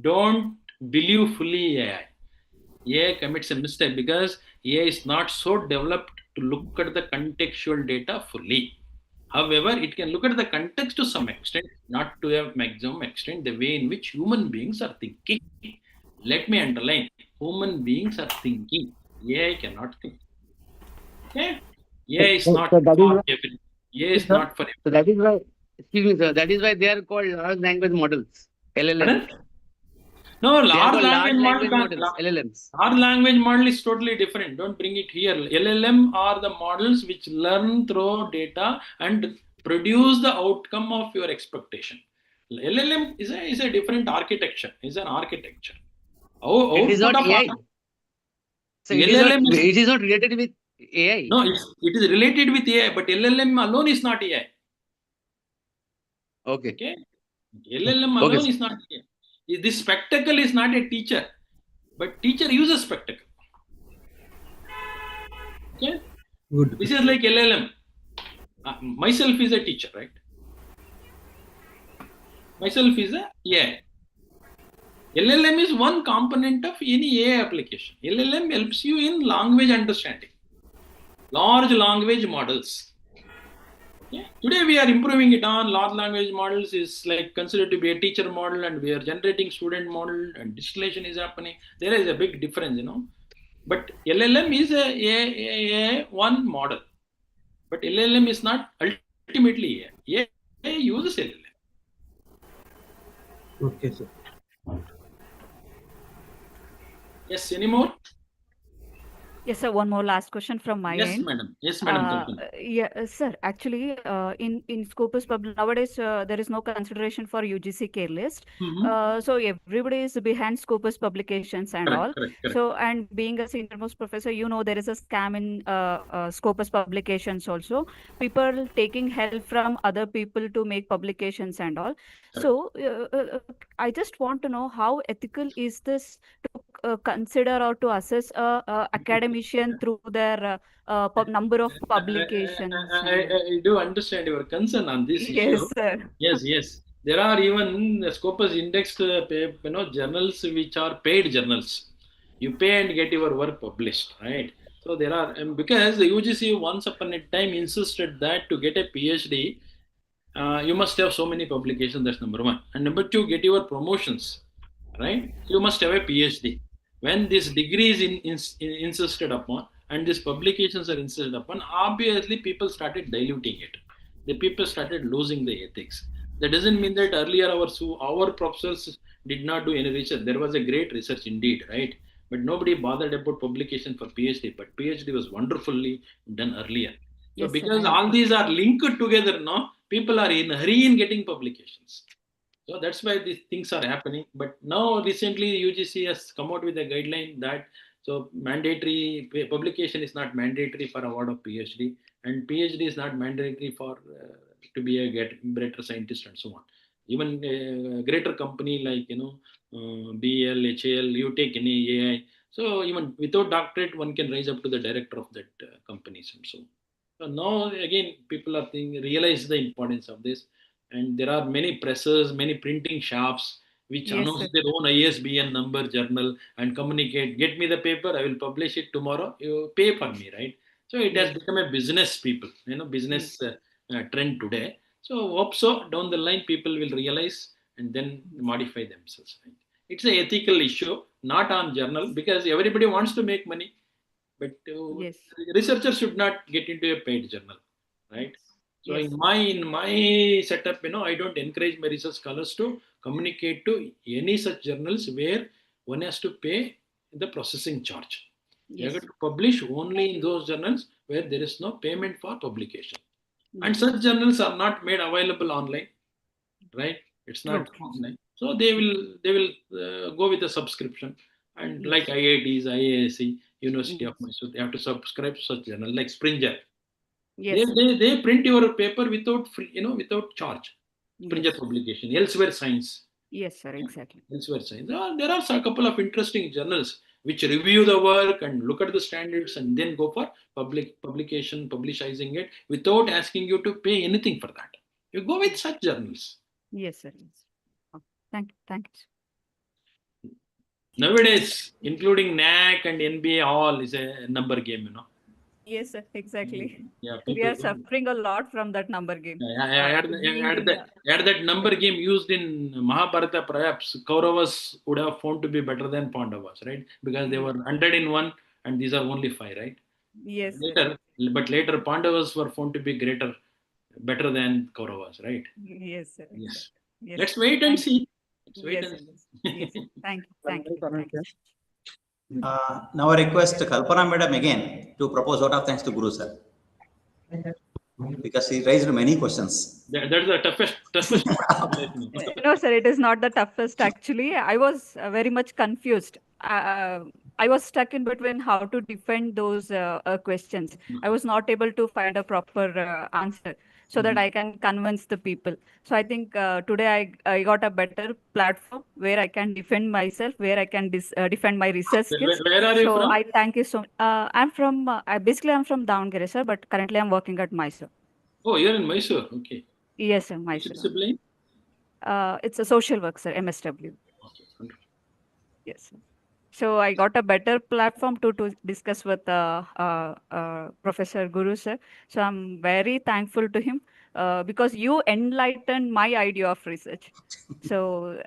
Don't believe fully AI. AI commits a mistake because AI is not so developed to look at the contextual data fully. However, it can look at the context to some extent, not to a maximum extent, the way in which human beings are thinking. Let me underline, human beings are thinking. AI cannot think. Okay? AI is not for everything. AI is not for everything. So that is why, excuse me, sir, that is why they are called large language models, LLMs. No, They are large called language model, LLMs. large language model is totally different. Don't bring it here. LLM are the models which learn through data and produce the outcome of your expectation. LLM is a different architecture. Is an architecture. It is not AI. So it is not related with AI. No, it is related with AI, but LLM alone is not AI. Okay. Okay. LLM alone is not AI. This spectacle is not a teacher, but teacher uses spectacle. Okay. Good. This is like LLM. Myself is a teacher, right? Myself is a AI. LLM is one component of any AI application. LLM helps you in language understanding. Large language models. Yeah. Today we are improving it on. Large language models is like considered to be a teacher model, and we are generating student model, and distillation is happening. There is a big difference, you know. But LLM is a one model. But LLM is not ultimately AI. AI uses LLM. Okay, sir. Yes, any more? Yes, sir. One more last question from my Yes, end. madam. Yes, madam. Continue. Yeah, sir. Actually, in Scopus nowadays there is no consideration for UGC care list. So everybody is behind Scopus publications and Correct, all. correct, correct. So, and being a senior most professor, you know there is a scam in Scopus publications also. People taking help from other people to make publications and all. So I just want to know how ethical is this to consider or to assess a academician through their number of publications and all. I do understand your concern on this issue. Yes, sir. Yes, yes. There are even Scopus indexed, journals which are paid journals. You pay and get your work published, right? So there are, because the UGC once upon a time insisted that to get a PhD, you must have so many publications. That's number one. And number two, get your promotions, right? You must have a PhD. When this degree is insisted upon and these publications are insisted upon, obviously people started diluting it. The people started losing the ethics. That doesn't mean that earlier our professors did not do any research. There was a great research indeed, right? But nobody bothered about publication for PhD. But PhD was wonderfully done earlier. So Yes, sir, because I all agree. these are linked together now, people are in a hurry in getting publications. So that's why these things are happening. But now recently UGC has come out with a guideline that so mandatory publication is not mandatory for award of PhD, and PhD is not mandatory for to be a greater scientist and so on. Even a greater company like BL, HAL, you take any AI. So even without doctorate, one can rise up to the director of that companies and so on. So now again, people are realize the importance of this, and there are many presses, many printing shops which Yes, announce sir. their own ISBN number journal and communicate. Get me the paper, I will publish it tomorrow. You pay for me, right? So it has Yes, become a business people, yes, business trend today. So hope so down the line people will realize and then modify themselves. Right? It's an ethical issue, not on journal because everybody wants to make money. But yes, researchers should not get into a paid journal, right? So yes, in my setup, I don't encourage my research scholars to communicate to any such journals where one has to pay the processing charge. They are yes, going to publish only in those journals where there is no payment for publication. And yes. such journals are not made available online, right? It's True, not true. online. So they will go with a subscription. And like Yes, IITs, IASC, University of yes, Mysore, they have to subscribe to such journal like Springer. They, yes, sir. they, they print your paper without free, without charge. Springer Yes, publication, elsewhere science. yes, sir. Exactly. Elsewhere science. There are a couple of interesting journals which review the work and look at the standards and then go for publication, publicizing it without asking you to pay anything for that. You go with such journals. Yes, sir. Yes. Oh, thank you. Nowadays, including NAC and NBA, all is a number game. Yes, sir. Exactly. Yeah, We people. are suffering a lot from that number game. Being in Had that number game used in Mahabharata, perhaps Kauravas would have found to be better than Pandavas, right? Because they were 100 in one, and these are only 5, right? yes, sir. Later Pandavas were found to be better than Kauravas, right? Yes, sir. Yes. Yes. Let's wait and see. Let's wait Yes, and sir. see. Yes. Thank you. Thank you. Thank you. Now I request Kalpana madam again to propose vote of thanks to Guru sir. Because he raised many questions. That's the toughest part. No, sir, it is not the toughest actually. I was very much confused. I was stuck in between how to defend those questions. I was not able to find a proper answer so that I can convince the people. So I think today I got a better platform where I can defend myself, where I can defend my research skills. Where are you So from? I thank you so. I'm from basically I'm from Davangere, sir, but currently I'm working at Mysore. Oh, you're in Mysore. Okay. Yes, sir, Which Mysore. discipline? It's a social work, sir, MSW. Okay, wonderful. Yes, sir. So I got a better platform to discuss with Professor Guru, sir. So I'm very thankful to him because you enlightened my idea of research. So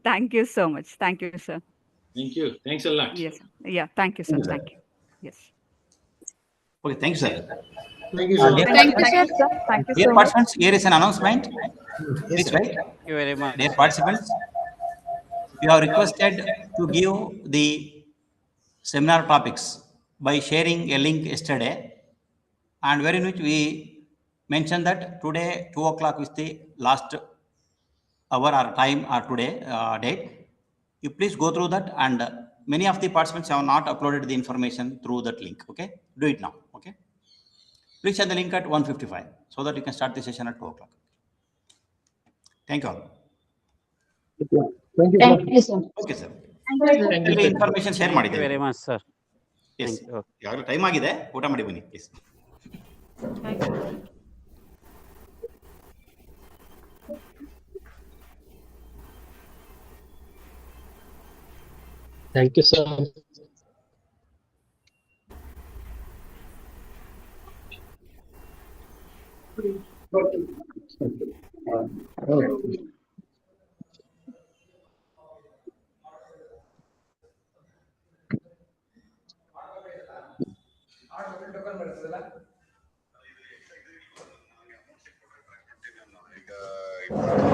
thank you so much. Thank you, sir. Thank you. Thanks a lot. Yes. Yeah. Thank you, sir. Thank you. Yes. Okay, thank you, sir. Thank you, sir. Thank you, sir. Thank you Dear so much. participants, here is an announcement. Please write. Thank you very much. Dear participants, you are requested to give the seminar topics by sharing a link yesterday, and wherein which we mentioned that today 2 o'clock is the last hour or time or today date. You please go through that, and many of the participants have not uploaded the information through that link. Okay, do it now. Okay, please share the link at 1:55 so that you can start the session at 2 o'clock. Thank you all. Thank you, Thank you, sir. Okay, sir. Thank you, sir. Information share Thank you very much, sir. Yes. Thank you. ಯಾವಾಗಲೂ time ಆಗಿದೆ, ಊಟ ಮಾಡಿ ಬನ್ನಿ please. Thank you. Thank you, sir. ಈಗ